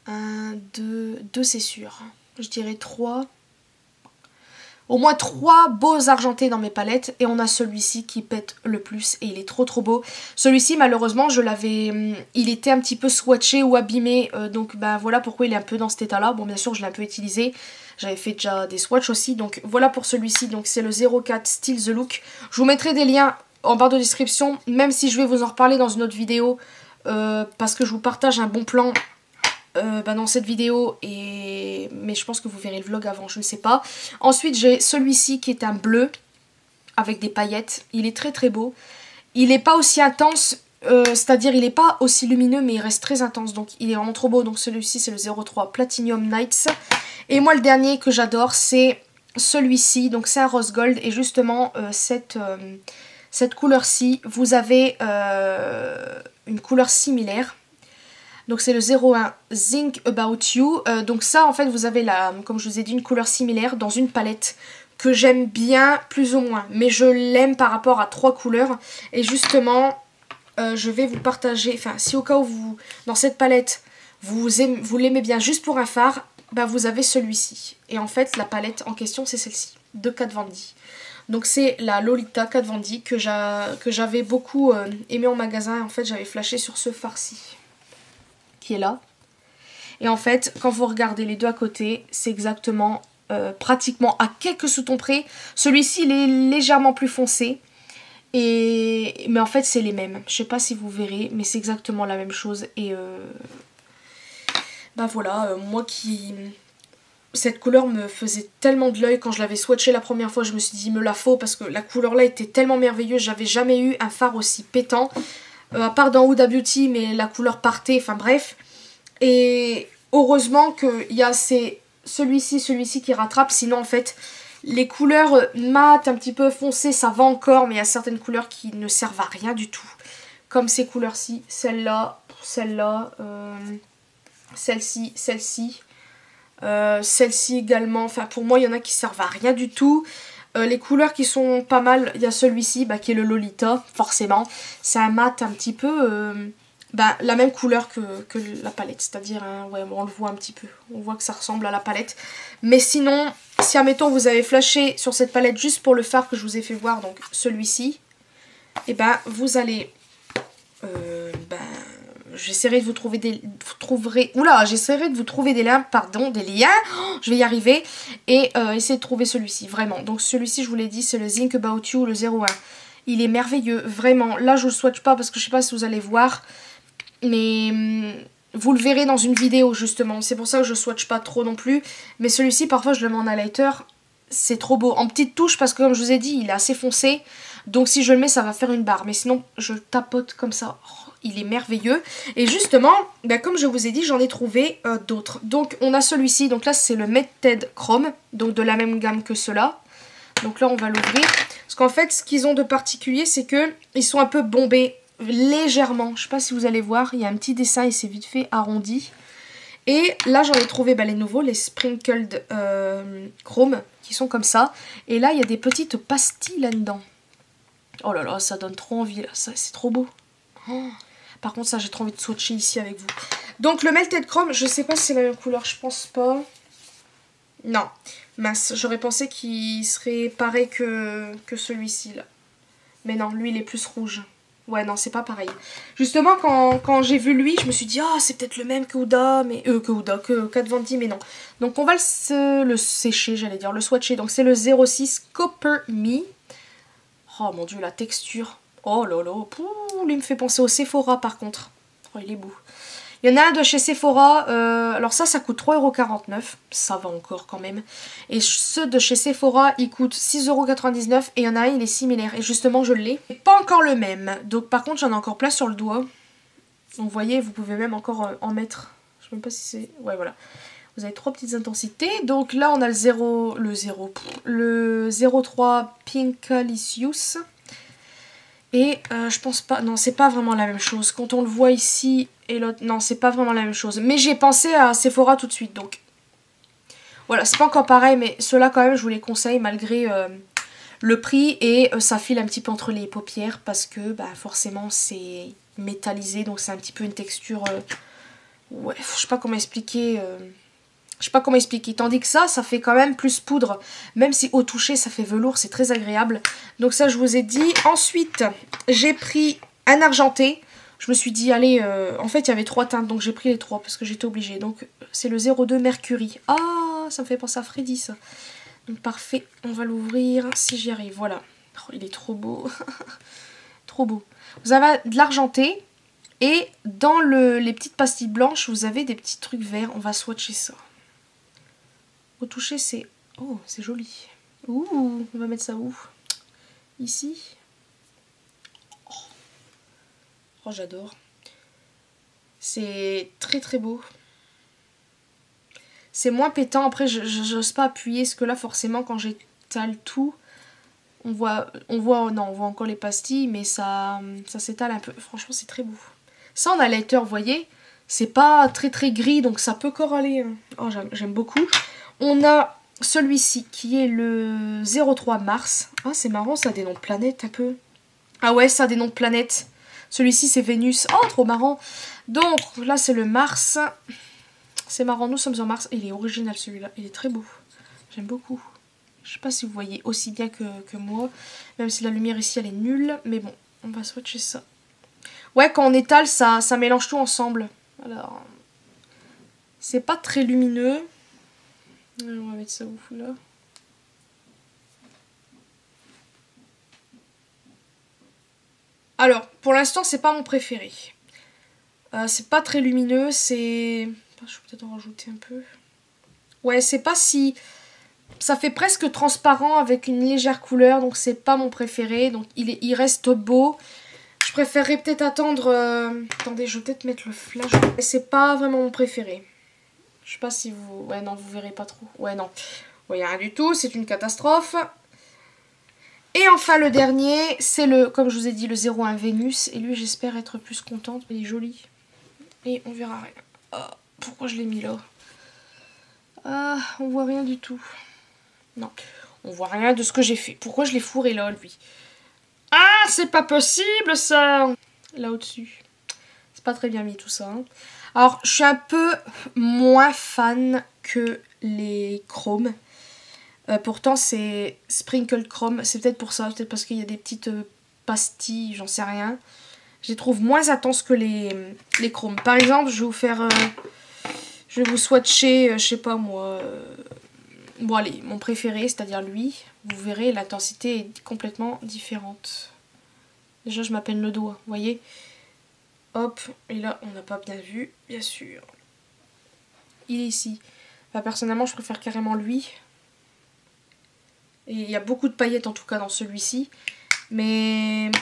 1, 2 c'est sûr. Je dirais 3... Au moins 3 beaux argentés dans mes palettes. Et on a celui-ci qui pète le plus. Et il est trop beau. Celui-ci, malheureusement, je l'avais... Il était un petit peu swatché ou abîmé. Donc, bah, voilà pourquoi il est un peu dans cet état-là. Bon, bien sûr, je l'ai un peu utilisé. J'avais fait déjà des swatchs aussi. Donc, voilà pour celui-ci. Donc, c'est le 04 Still the Look. Je vous mettrai des liens en barre de description. Même si je vais vous en reparler dans une autre vidéo. Parce que je vous partage un bon plan... dans cette vidéo, mais je pense que vous verrez le vlog avant, je ne sais pas. Ensuite j'ai celui-ci qui est un bleu avec des paillettes, il est très beau. Il n'est pas aussi intense, c'est-à-dire il n'est pas aussi lumineux, mais il reste très intense, donc il est vraiment trop beau. Donc celui-ci c'est le 03 Platinum Nights. Et moi le dernier que j'adore c'est celui-ci, donc c'est un rose gold. Et justement cette couleur-ci, vous avez une couleur similaire. Donc c'est le 01 Think About You. Donc ça en fait vous avez comme je vous ai dit, une couleur similaire dans une palette que j'aime bien plus ou moins. Mais je l'aime par rapport à 3 couleurs. Et justement je vais vous partager, enfin si au cas où vous, dans cette palette, vous l'aimez bien juste pour un fard, bah vous avez celui-ci. Et en fait la palette en question c'est celle-ci, de Kat Von D. Donc c'est la Lolita Kat Von D que j'avais beaucoup aimé en magasin. En fait j'avais flashé sur ce fard-ci qui est là. Et en fait, quand vous regardez les deux à côté, c'est exactement, pratiquement à quelques sous-tons près. Celui-ci, il est légèrement plus foncé. Mais en fait, c'est les mêmes. Je sais pas si vous verrez, mais c'est exactement la même chose. Et bah voilà, moi qui... Cette couleur me faisait tellement de l'œil quand je l'avais swatché la première fois. Je me suis dit, il me la faut parce que la couleur là était tellement merveilleuse. J'avais jamais eu un fard aussi pétant. À part dans Huda Beauty, mais la couleur partait, enfin bref. Et heureusement qu'il y a celui-ci qui rattrape. Sinon en fait, les couleurs mat, un petit peu foncées, ça va encore. Mais il y a certaines couleurs qui ne servent à rien du tout. Comme ces couleurs-ci, celle-là, celle-là, celle-ci, celle-ci. Celle-ci également. Enfin pour moi, il y en a qui servent à rien du tout. Les couleurs qui sont pas mal, il y a celui-ci qui est le Lolita, forcément. C'est un mat un petit peu, la même couleur que la palette. C'est-à-dire, ouais, on le voit un petit peu. On voit que ça ressemble à la palette. Mais sinon, si admettons vous avez flashé sur cette palette juste pour le fard que je vous ai fait voir, donc celui-ci, et vous allez... j'essaierai de vous trouver j'essaierai de vous trouver des liens, oh, je vais y arriver, et essayer de trouver celui-ci, vraiment. Donc celui-ci, je vous l'ai dit, c'est le Think About You, le 01. Il est merveilleux, vraiment. Là, je le swatch pas parce que je sais pas si vous allez voir, mais vous le verrez dans une vidéo, justement. C'est pour ça que je swatch pas trop non plus. Mais celui-ci, parfois, je le mets en highlighter. C'est trop beau. En petite touche, parce que comme je vous ai dit, il est assez foncé. Donc si je le mets, ça va faire une barre. Mais sinon, je tapote comme ça. Oh, il est merveilleux. Et justement, comme je vous ai dit, j'en ai trouvé d'autres. Donc on a celui-ci. Donc là, c'est le Melted Chrome. Donc de la même gamme que ceux-là. Donc là, on va l'ouvrir. Parce qu'en fait, ce qu'ils ont de particulier, c'est que ils sont un peu bombés légèrement. Je sais pas si vous allez voir. Il y a un petit dessin et c'est vite fait arrondi. Et là, j'en ai trouvé les nouveaux, les Sprinkled Chrome, qui sont comme ça. Et là, il y a des petites pastilles là-dedans. Oh là là, ça donne trop envie, là. C'est trop beau. Oh. Par contre, ça, j'ai trop envie de swatcher ici avec vous. Donc, le Melted Chrome, je sais pas si c'est la même couleur, je pense pas. Non, mince, j'aurais pensé qu'il serait pareil que celui-ci, là. Mais non, lui, il est plus rouge. Ouais, non, c'est pas pareil. Justement, quand j'ai vu lui, je me suis dit, ah, c'est peut-être le même que Huda, que Kat Von D, mais non. Donc, on va le sécher, j'allais dire, le swatcher. Donc, c'est le 06 Copper Me. Oh, mon Dieu, la texture. Oh là là, lui, il me fait penser au Sephora, par contre. Oh, il est beau. Il y en a un de chez Sephora, alors ça coûte 3,49 €, ça va encore quand même. Et ceux de chez Sephora, ils coûtent 6,99 € et il y en a un, il est similaire. Et justement, je l'ai. Pas encore le même, donc par contre, j'en ai encore plein sur le doigt. Donc vous voyez, vous pouvez même encore en mettre. Je sais même pas si c'est... Ouais, voilà. Vous avez 3 petites intensités. Donc là, on a le 03 Pinkalicious. Et je pense pas... Non, c'est pas vraiment la même chose. Quand on le voit ici et l'autre... Non, c'est pas vraiment la même chose. Mais j'ai pensé à Sephora tout de suite, donc... Voilà, c'est pas encore pareil, mais ceux-là, quand même, je vous les conseille malgré le prix. Et ça file un petit peu entre les paupières parce que, bah, forcément, c'est métallisé. Donc c'est un petit peu une texture... Ouais, je sais pas comment expliquer... Je sais pas comment expliquer. Tandis que ça fait quand même plus poudre. Même si au toucher, ça fait velours, c'est très agréable. Donc ça, je vous ai dit. Ensuite, j'ai pris un argenté. Je me suis dit, allez, en fait, il y avait 3 teintes. Donc j'ai pris les 3 parce que j'étais obligée. Donc c'est le 02 Mercury. Ah, ça me fait penser à Freddy, ça. Donc parfait, on va l'ouvrir si j'y arrive. Voilà. Oh, il est trop beau. Trop beau. Vous avez de l'argenté. Et dans les petites pastilles blanches, vous avez des petits trucs verts. On va swatcher ça. Au toucher, c'est... Oh, c'est joli. Ouh, on va mettre ça où? Ici. Oh, j'adore. C'est très très beau. C'est moins pétant. Après, j'ose pas appuyer. Parce que là, forcément, quand j'étale tout, on voit encore les pastilles. Mais ça s'étale un peu. Franchement, c'est très beau. Ça, on a lighter, vous voyez. C'est pas très très gris. Donc, ça peut corroler. Oh, j'aime beaucoup. On a celui-ci qui est le 03 Mars. Ah, c'est marrant, ça a des noms de planètes un peu. Ah ouais, ça a des noms de planètes. Celui-ci, c'est Vénus. Oh, trop marrant. Donc, là, c'est le Mars. C'est marrant, nous sommes en Mars. Il est original, celui-là. Il est très beau. J'aime beaucoup. Je sais pas si vous voyez aussi bien que moi. Même si la lumière ici, elle est nulle. Mais bon, on va swatcher ça. Ouais, quand on étale, ça mélange tout ensemble. Alors, c'est pas très lumineux. On va mettre ça où là? Alors, pour l'instant, c'est pas mon préféré. C'est pas très lumineux, c'est... Je vais peut-être en rajouter un peu. Ouais, c'est pas si... Ça fait presque transparent avec une légère couleur, donc c'est pas mon préféré. Donc il reste beau. Je préférerais peut-être attendre... Attendez, je vais peut-être mettre le flash. C'est pas vraiment mon préféré. Je sais pas si vous... Ouais, non, vous verrez pas trop. Ouais, non. Ouais, rien du tout, c'est une catastrophe. Et enfin, le dernier, c'est le, comme je vous ai dit, le 01 Vénus. Et lui, j'espère être plus contente. Il est joli. Et on verra rien. Oh, pourquoi je l'ai mis là? Ah, on voit rien du tout. Non, on voit rien de ce que j'ai fait. Pourquoi je l'ai fourré là, lui? Ah, c'est pas possible, ça! Là, au-dessus. C'est pas très bien mis, tout ça. Hein. Alors, je suis un peu moins fan que les chromes. Pourtant, c'est Sprinkle Chrome. C'est peut-être pour ça. Peut-être parce qu'il y a des petites pastilles, j'en sais rien. Je les trouve moins intenses que les chromes. Par exemple, je vais vous faire... je vais vous swatcher, je sais pas moi... bon, allez, mon préféré, c'est-à-dire lui. Vous verrez, l'intensité est complètement différente. Déjà, je m'appelle le doigt, vous voyez? Hop, et là, on n'a pas bien vu, bien sûr. Il est ici. Enfin, personnellement, je préfère carrément lui. Et il y a beaucoup de paillettes, en tout cas, dans celui-ci. Mais...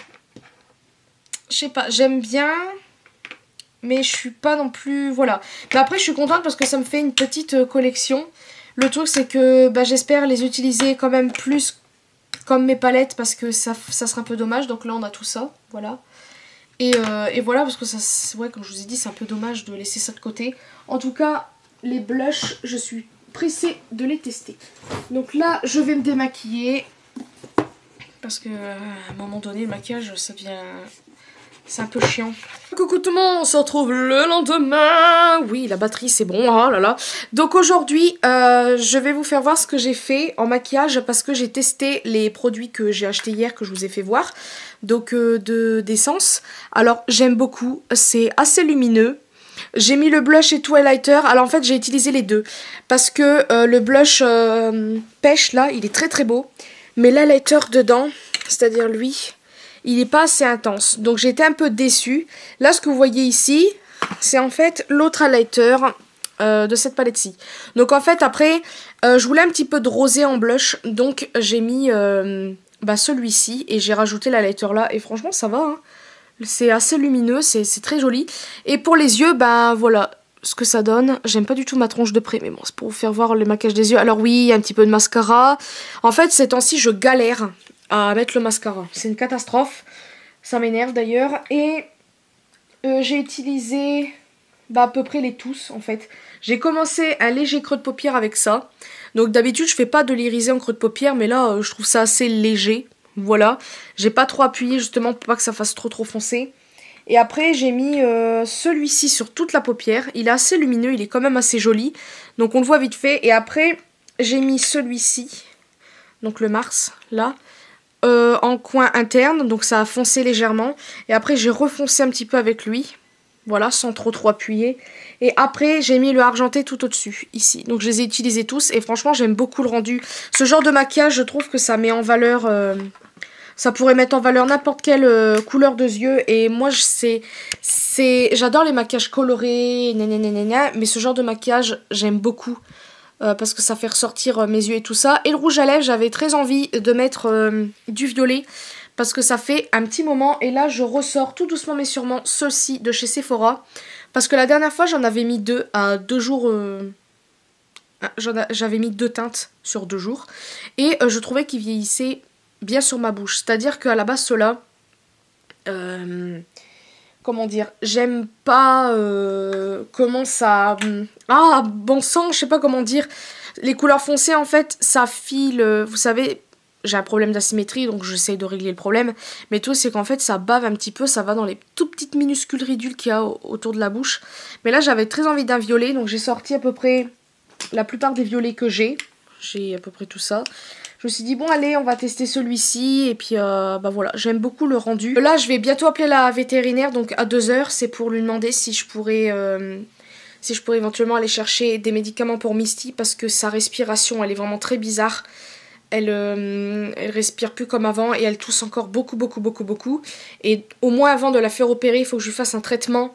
je sais pas, j'aime bien... mais je suis pas non plus... voilà. Mais après, je suis contente parce que ça me fait une petite collection. Le truc, c'est que bah, j'espère les utiliser quand même plus comme mes palettes parce que ça serait un peu dommage. Donc là, on a tout ça, voilà. Et voilà, parce que ça, ouais, comme je vous ai dit, c'est un peu dommage de laisser ça de côté. En tout cas, les blushs, je suis pressée de les tester. Donc là, je vais me démaquiller. Parce que à un moment donné, le maquillage, ça devient... c'est un peu chiant. Coucou tout le monde, on se retrouve le lendemain. Oui, la batterie c'est bon, oh là là. Donc aujourd'hui, je vais vous faire voir ce que j'ai fait en maquillage parce que j'ai testé les produits que j'ai achetés hier, que je vous ai fait voir. Donc d'essence. Alors j'aime beaucoup, c'est assez lumineux. J'ai mis le blush et tout highlighter. Alors en fait j'ai utilisé les deux. Parce que le blush pêche là, il est très très beau. Mais l'highlighter dedans, c'est-à-dire lui... il n'est pas assez intense. Donc j'ai été un peu déçue. Là, ce que vous voyez ici, c'est en fait l'autre highlighter de cette palette-ci. Donc en fait après, je voulais un petit peu de rosé en blush, donc j'ai mis celui-ci et j'ai rajouté l'highlighter là et franchement ça va, hein. C'est assez lumineux, c'est très joli. Et pour les yeux, voilà ce que ça donne. J'aime pas du tout ma tronche de près, mais bon, c'est pour vous faire voir le maquillage des yeux. Alors oui, il y a un petit peu de mascara. En fait, ces temps-ci, je galère à mettre le mascara. C'est une catastrophe. Ça m'énerve d'ailleurs. Et j'ai utilisé à peu près les tous, en fait. J'ai commencé un léger creux de paupière avec ça. Donc d'habitude, je fais pas de l'irisé en creux de paupière, mais là, je trouve ça assez léger. Voilà, j'ai pas trop appuyé justement pour pas que ça fasse trop foncé. Et après j'ai mis celui-ci sur toute la paupière. Il est assez lumineux, il est quand même assez joli. Donc on le voit vite fait. Et après j'ai mis celui-ci, donc le Mars, là, en coin interne. Donc ça a foncé légèrement. Et après j'ai refoncé un petit peu avec lui. Voilà, sans trop appuyer. Et après, j'ai mis le argenté tout au-dessus, ici. Donc je les ai utilisés tous et franchement, j'aime beaucoup le rendu. Ce genre de maquillage, je trouve que ça met en valeur... ça pourrait mettre en valeur n'importe quelle couleur de yeux. Et moi, j'adore les maquillages colorés, mais ce genre de maquillage, j'aime beaucoup. Parce que ça fait ressortir mes yeux et tout ça. Et le rouge à lèvres, j'avais très envie de mettre du violet. Parce que ça fait un petit moment. Et là, je ressors tout doucement mais sûrement ceux-ci de chez Sephora. Parce que la dernière fois, j'en avais mis 2 à 2 jours. J'avais mis 2 teintes sur 2 jours. Et je trouvais qu'ils vieillissaient bien sur ma bouche. C'est-à-dire qu'à la base, ceux-là... comment dire, j'aime pas comment ça... Ah, bon sang, je sais pas comment dire. Les couleurs foncées, en fait, ça file... vous savez, j'ai un problème d'asymétrie, donc j'essaye de régler le problème. Mais tout, c'est qu'en fait, ça bave un petit peu, ça va dans les tout petites minuscules ridules qu'il y a autour de la bouche. Mais là, j'avais très envie d'un violet, donc j'ai sorti à peu près la plupart des violets que j'ai. J'ai à peu près tout ça. Je me suis dit, bon allez, on va tester celui-ci. Et puis, voilà, j'aime beaucoup le rendu. Là, je vais bientôt appeler la vétérinaire, donc à 2 h. C'est pour lui demander si je pourrais éventuellement aller chercher des médicaments pour Misty. Parce que sa respiration, elle est vraiment très bizarre. Elle respire plus comme avant et elle tousse encore beaucoup. Et au moins avant de la faire opérer, il faut que je lui fasse un traitement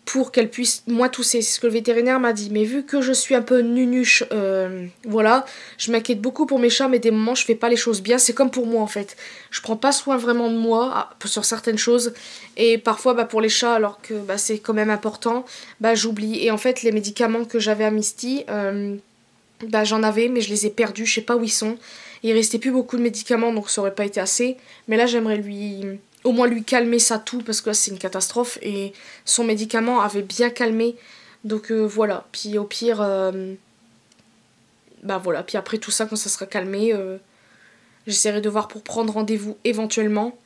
pour qu'elle puisse moins tousser. C'est ce que le vétérinaire m'a dit. Mais vu que je suis un peu nunuche, voilà, je m'inquiète beaucoup pour mes chats, mais des moments je fais pas les choses bien. C'est comme pour moi en fait. Je prends pas soin vraiment de moi sur certaines choses. Et parfois pour les chats, alors que c'est quand même important, j'oublie. Et en fait les médicaments que j'avais à Misty, j'en avais mais je les ai perdus, je sais pas où ils sont. Il restait plus beaucoup de médicaments donc ça aurait pas été assez. Mais là j'aimerais au moins lui calmer sa toux parce que là c'est une catastrophe. Et son médicament avait bien calmé. Donc voilà. Puis au pire, voilà. Puis après tout ça quand ça sera calmé, j'essaierai de voir pour prendre rendez-vous éventuellement.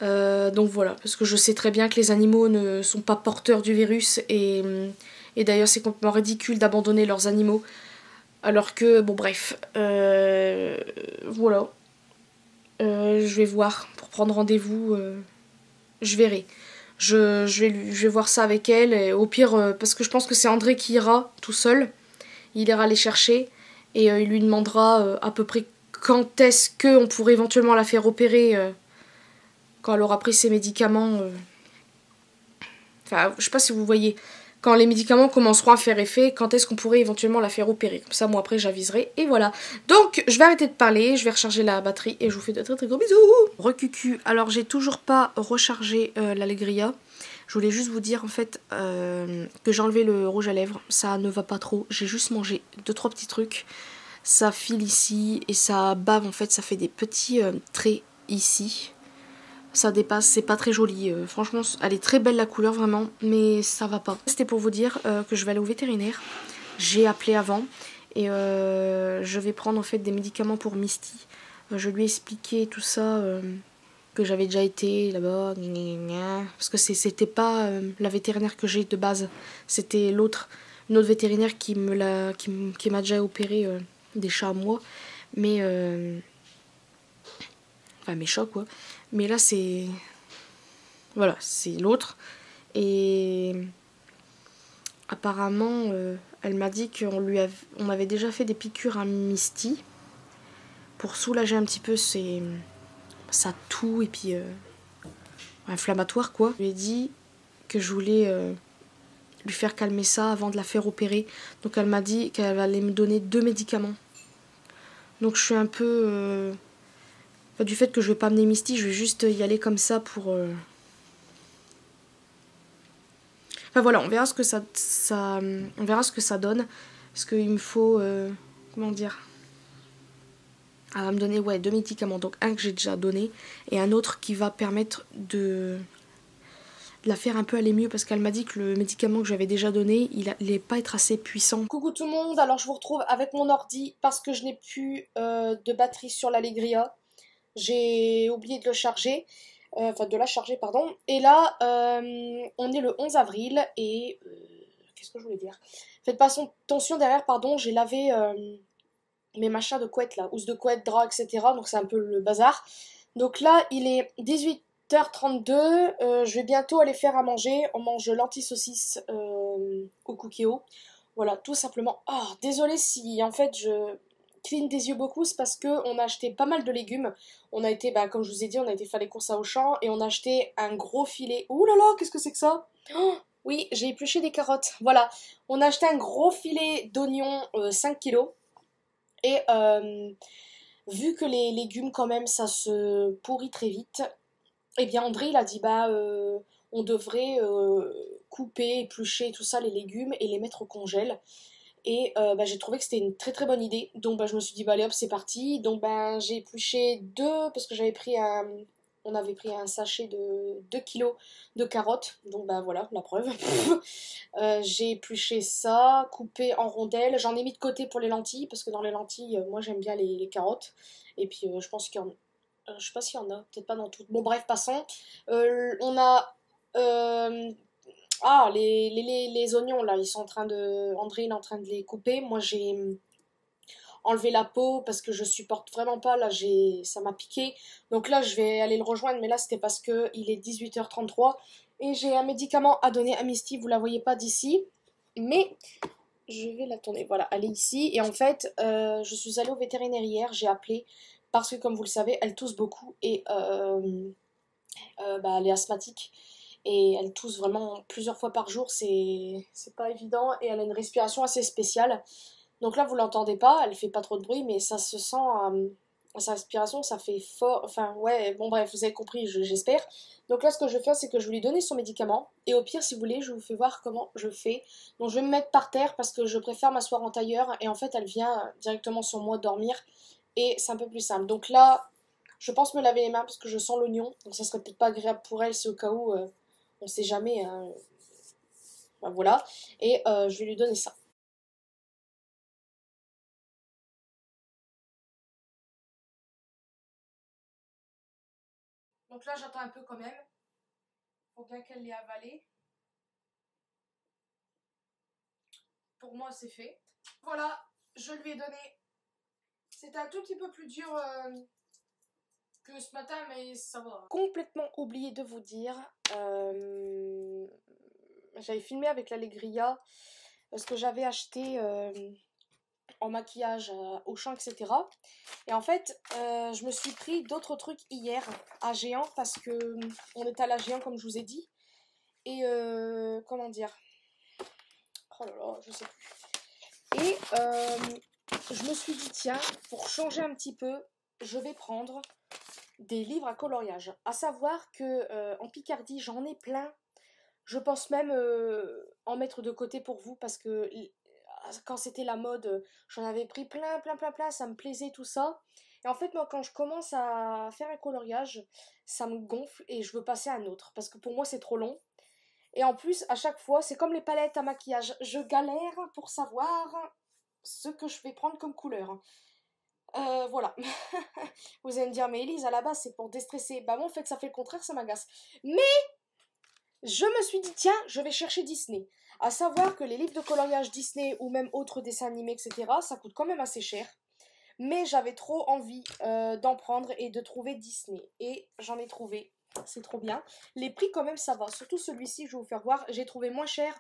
Donc voilà. Parce que je sais très bien que les animaux ne sont pas porteurs du virus. Et d'ailleurs c'est complètement ridicule d'abandonner leurs animaux. Alors que, bon bref, voilà, je vais voir pour prendre rendez-vous, je verrai. Je vais voir ça avec elle, et au pire, parce que je pense que c'est André qui ira tout seul, il ira les chercher, et il lui demandera à peu près quand est-ce qu'on pourrait éventuellement la faire opérer, quand elle aura pris ses médicaments, enfin, je sais pas si vous voyez... Quand les médicaments commenceront à faire effet, quand est-ce qu'on pourrait éventuellement la faire opérer. Comme ça, moi, après, j'aviserai. Et voilà. Donc, je vais arrêter de parler. Je vais recharger la batterie. Et je vous fais de très gros bisous. Recucu. Alors, j'ai toujours pas rechargé l'Allegria. Je voulais juste vous dire, en fait, que j'ai enlevé le rouge à lèvres. Ça ne va pas trop. J'ai juste mangé 2-3 petits trucs. Ça file ici. Et ça bave, en fait. Ça fait des petits traits ici. Ça dépasse, c'est pas très joli. Franchement, elle est très belle la couleur vraiment, mais ça va pas. C'était pour vous dire que je vais aller au vétérinaire. J'ai appelé avant et je vais prendre en fait des médicaments pour Misty. Je lui ai expliqué tout ça, que j'avais déjà été là-bas, parce que c'était pas la vétérinaire que j'ai de base, c'était une autre vétérinaire qui m'a déjà opéré des chats à moi, mais enfin mes chats quoi. Mais là, c'est... Voilà, c'est l'autre. Et apparemment, elle m'a dit on avait déjà fait des piqûres à Misty pour soulager un petit peu sa toux et puis inflammatoire, quoi. Je lui ai dit que je voulais lui faire calmer ça avant de la faire opérer. Donc elle m'a dit qu'elle allait me donner 2 médicaments. Donc je suis un peu... du fait que je vais pas amener Misty, je vais juste y aller comme ça pour... Enfin voilà, on verra ce que on verra ce que ça donne. Parce qu'il me faut... comment dire? Elle va me donner 2 médicaments. Donc un que j'ai déjà donné et un autre qui va permettre de la faire un peu aller mieux, parce qu'elle m'a dit que le médicament que j'avais déjà donné, il allait pas être assez puissant. Coucou tout le monde, alors je vous retrouve avec mon ordi parce que je n'ai plus de batterie sur l'Allegria. J'ai oublié de le charger, enfin de la charger pardon. Et là, on est le 11 avril et... qu'est-ce que je voulais dire? Faites pas attention derrière, pardon, j'ai lavé mes machins de couette là, housse de couette, drap, etc. Donc c'est un peu le bazar. Donc là, il est 18h32, je vais bientôt aller faire à manger. On mange lentilles saucisses au Cookéo. Voilà, tout simplement. Ah, désolée si en fait je cligne des yeux beaucoup, c'est parce que on a acheté pas mal de légumes. On a été, comme je vous ai dit, on a été faire les courses à Auchan et on a acheté un gros filet. Ouh là là, qu'est-ce que c'est que ça? Oh, oui, j'ai épluché des carottes. Voilà, on a acheté un gros filet d'oignons 5 kilos. Et vu que les légumes quand même ça se pourrit très vite, eh bien André il a dit on devrait couper, éplucher tout ça les légumes et les mettre au congèle. Et j'ai trouvé que c'était une très très bonne idée. Donc je me suis dit allez hop c'est parti. Donc j'ai épluché deux parce que on avait pris un sachet de 2 kilos de carottes. Donc voilà la preuve. J'ai épluché ça, coupé en rondelles. J'en ai mis de côté pour les lentilles parce que dans les lentilles moi j'aime bien les carottes. Et puis je pense qu'il y en je sais pas s'il y en a, peut-être pas dans toutes. Bon bref passons. On a les oignons là, ils sont en train de... André il est en train de les couper. Moi j'ai enlevé la peau parce que je supporte vraiment pas. Là ça m'a piqué. Donc là je vais aller le rejoindre. Mais là c'était parce que il est 18h33. Et j'ai un médicament à donner à Misty. Vous la voyez pas d'ici. Mais je vais la tourner. Voilà, elle est ici. Et en fait je suis allée au vétérinaire hier. J'ai appelé parce que comme vous le savez elle tousse beaucoup. Et elle est asthmatique. Et elle tousse vraiment plusieurs fois par jour, c'est pas évident, et elle a une respiration assez spéciale. Donc là vous l'entendez pas, elle fait pas trop de bruit, mais ça se sent, sa respiration ça fait fort, enfin ouais, bon bref, vous avez compris j'espère. Donc là ce que je vais faire c'est que je vais lui donner son médicament, et au pire si vous voulez je vous fais voir comment je fais. Donc je vais me mettre par terre parce que je préfère m'asseoir en tailleur, et en fait elle vient directement sur moi dormir, et c'est un peu plus simple. Donc là je pense me laver les mains parce que je sens l'oignon, donc ça serait peut-être pas agréable pour elle, c'est au cas où... on sait jamais, hein. Voilà, et je vais lui donner ça. Donc là j'attends un peu quand même, faut bien qu'elle l'ait avalé. Pour moi c'est fait. Voilà, je lui ai donné. C'était un tout petit peu plus dur que ce matin, mais ça va. Complètement oublié de vous dire, j'avais filmé avec l'Allegria ce que j'avais acheté en maquillage au champ, etc. Et en fait, je me suis pris d'autres trucs hier à Géant parce que on est allé à Géant comme je vous ai dit. Et comment dire? Oh là là, je sais plus. Et je me suis dit tiens, pour changer un petit peu, je vais prendre des livres à coloriage. À savoir que en Picardie, j'en ai plein. Je pense même en mettre de côté pour vous parce que quand c'était la mode, j'en avais pris plein, ça me plaisait tout ça. Et en fait, moi, quand je commence à faire un coloriage, ça me gonfle et je veux passer à un autre parce que pour moi, c'est trop long. Et en plus, à chaque fois, c'est comme les palettes à maquillage. Je galère pour savoir ce que je vais prendre comme couleur. Voilà. Vous allez me dire, mais Elise, à la base, c'est pour déstresser. Moi, en fait, ça fait le contraire, ça m'agace. Mais je me suis dit, tiens, je vais chercher Disney. À savoir que les livres de coloriage Disney ou même autres dessins animés, etc., ça coûte quand même assez cher. Mais j'avais trop envie d'en prendre et de trouver Disney. Et j'en ai trouvé. C'est trop bien. Les prix, quand même, ça va. Surtout celui-ci, je vais vous faire voir. J'ai trouvé moins cher.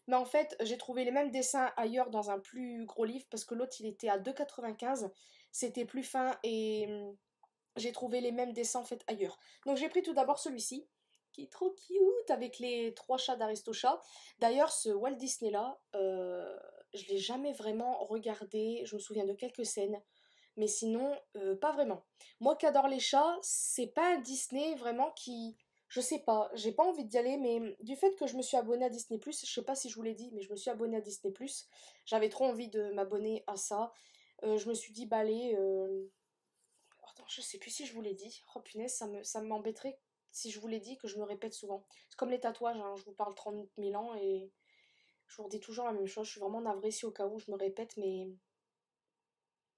Mais en fait, j'ai trouvé les mêmes dessins ailleurs dans un plus gros livre. Parce que l'autre, il était à 2,95 €. C'était plus fin et j'ai trouvé les mêmes dessins en fait ailleurs. Donc j'ai pris tout d'abord celui-ci. qui est trop cute avec les 3 chats d'Aristocha. D'ailleurs, ce Walt Disney là, je l'ai jamais vraiment regardé. Je me souviens de quelques scènes, mais sinon, pas vraiment. Moi qui adore les chats, c'est pas un Disney vraiment qui. Je sais pas, j'ai pas envie d'y aller, mais du fait que je me suis abonnée à Disney+, je sais pas si je vous l'ai dit, mais je me suis abonnée à Disney+, j'avais trop envie de m'abonner à ça. Je me suis dit, bah allez, attends, je sais plus si je vous l'ai dit. Oh punaise, ça m'embêterait si je vous l'ai dit, que je me répète souvent. C'est comme les tatouages, hein, je vous parle 30 000 ans et je vous redis toujours la même chose. Je suis vraiment navrée si au cas où je me répète, mais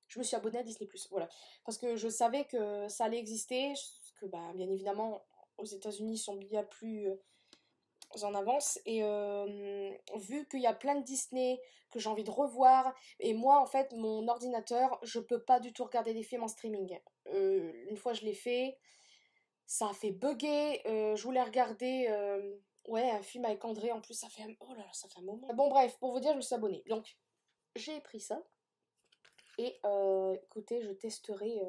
je me suis abonnée à Disney+, voilà. Parce que je savais que ça allait exister, que bah, bien évidemment, aux États-Unis, ils sont bien plus en avance. Et vu qu'il y a plein de Disney que j'ai envie de revoir, et moi, en fait, mon ordinateur, je peux pas du tout regarder des films en streaming. Une fois, je l'ai fait, ça a fait bugger. Je voulais regarder... ouais, un film avec André, en plus, ça fait oh là là, ça fait un moment. Bon, bref, pour vous dire, je me suis abonnée. Donc, j'ai pris ça. Et écoutez, je testerai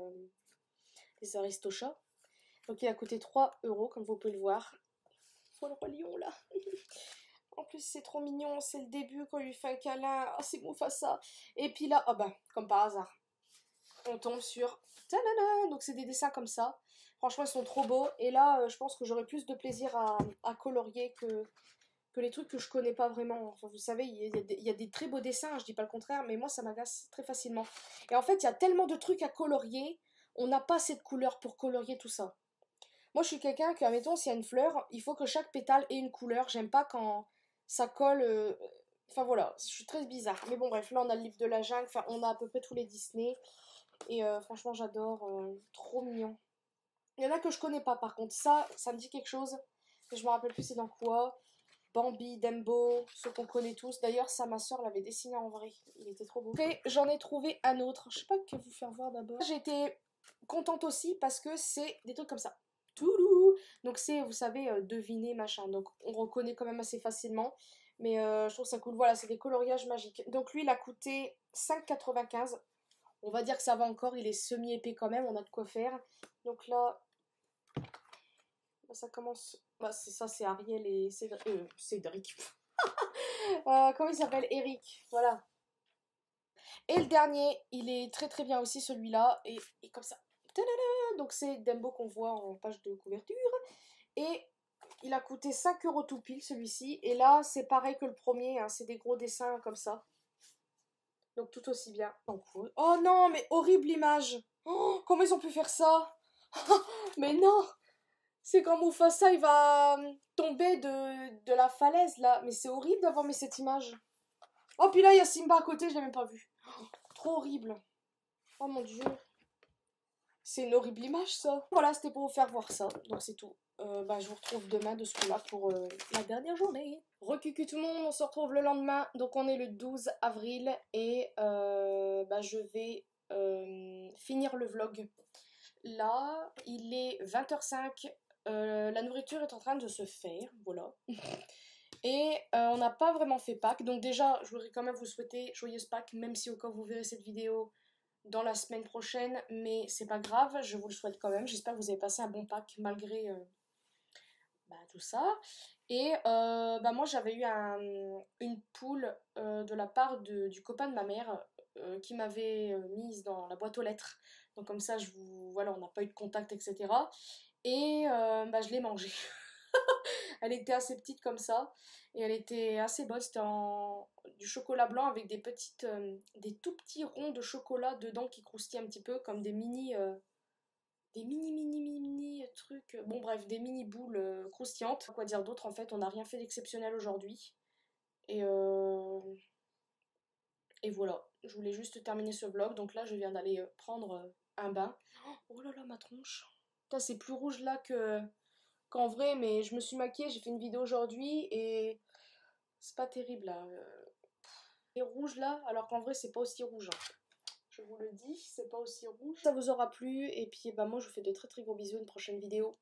les Aristochats. Donc il a coûté 3 €, comme vous pouvez le voir. Oh le roi lion là. En plus c'est trop mignon, c'est le début quand il lui fait un câlin. Oh c'est Mufasa. Et puis là, oh bah, comme par hasard, on tombe sur... Tadada. Donc c'est des dessins comme ça. Franchement ils sont trop beaux. Et là je pense que j'aurai plus de plaisir à colorier que les trucs que je connais pas vraiment. Enfin, vous savez, il y a des très beaux dessins, je dis pas le contraire, mais moi ça m'agace très facilement. Et en fait, il y a tellement de trucs à colorier, on n'a pas assez de couleurs pour colorier tout ça. Moi, je suis quelqu'un que, admettons, s'il y a une fleur, il faut que chaque pétale ait une couleur. J'aime pas quand ça colle. Enfin voilà, je suis très bizarre. Mais bon, bref, là on a le livre de la jungle, enfin, on a à peu près tous les Disney. Et franchement, j'adore. Trop mignon. Il y en a que je connais pas par contre. Ça me dit quelque chose. Mais je me rappelle plus c'est dans quoi. Bambi, Dumbo, ceux qu'on connaît tous. D'ailleurs, ça, ma soeur l'avait dessiné en vrai. Il était trop beau. Après, j'en ai trouvé un autre. Je sais pas que vous faire voir d'abord. J'ai été contente aussi parce que c'est des trucs comme ça. Toulou. Donc c'est, vous savez, deviner, machin. Donc on reconnaît quand même assez facilement. Mais je trouve ça cool. Voilà, c'est des coloriages magiques. Donc lui, il a coûté 5,95 €. On va dire que ça va encore. Il est semi-épais quand même. On a de quoi faire. Donc là, ça commence... Bah, c'est ça, c'est Ariel et Cédric. Comment il s'appelle? Eric, voilà. Et le dernier, il est très très bien aussi celui-là. Et comme ça. Tadada. Donc c'est Dumbo qu'on voit en page de couverture. Et il a coûté 5 € tout pile celui-ci. Et là, c'est pareil que le premier. Hein, c'est des gros dessins comme ça. Donc tout aussi bien. Oh non, mais horrible image. Oh, comment ils ont pu faire ça? Mais non! C'est quand Mufasa il va tomber de la falaise là. Mais c'est horrible d'avoir mis cette image. Oh puis là il y a Simba à côté, je l'ai même pas vu. Trop horrible. Oh mon dieu. C'est une horrible image ça. Voilà, c'était pour vous faire voir ça. Donc c'est tout. Bah, je vous retrouve demain de ce coup-là pour la dernière journée. Recucu tout le monde, on se retrouve le lendemain. Donc on est le 12 avril et bah, je vais finir le vlog. Là, il est 20h05. La nourriture est en train de se faire, voilà. Et on n'a pas vraiment fait Pâques, donc déjà je voudrais quand même vous souhaiter joyeuse Pâques, même si au cas où vous verrez cette vidéo dans la semaine prochaine, mais c'est pas grave, je vous le souhaite quand même. J'espère que vous avez passé un bon Pâques malgré bah, tout ça. Et bah, moi j'avais eu une poule de la part du copain de ma mère qui m'avait mise dans la boîte aux lettres. Donc comme ça, voilà, on n'a pas eu de contact, etc. Et bah, je l'ai mangée. Elle était assez petite comme ça. Et elle était assez bonne. C'était du chocolat blanc avec des tout petits ronds de chocolat dedans qui croustillaient un petit peu comme des mini trucs. Bon bref, des mini boules croustillantes. Quoi dire d'autre en fait, on n'a rien fait d'exceptionnel aujourd'hui. Et voilà, je voulais juste terminer ce vlog. Donc là, je viens d'aller prendre un bain. Oh là là, ma tronche. Putain, c'est plus rouge là qu'en vrai, mais je me suis maquillée, j'ai fait une vidéo aujourd'hui et c'est pas terrible là. C'est rouge là, alors qu'en vrai, c'est pas aussi rouge. Hein. Je vous le dis, c'est pas aussi rouge. Ça vous aura plu et puis bah moi, je vous fais de très très gros bisous, une prochaine vidéo.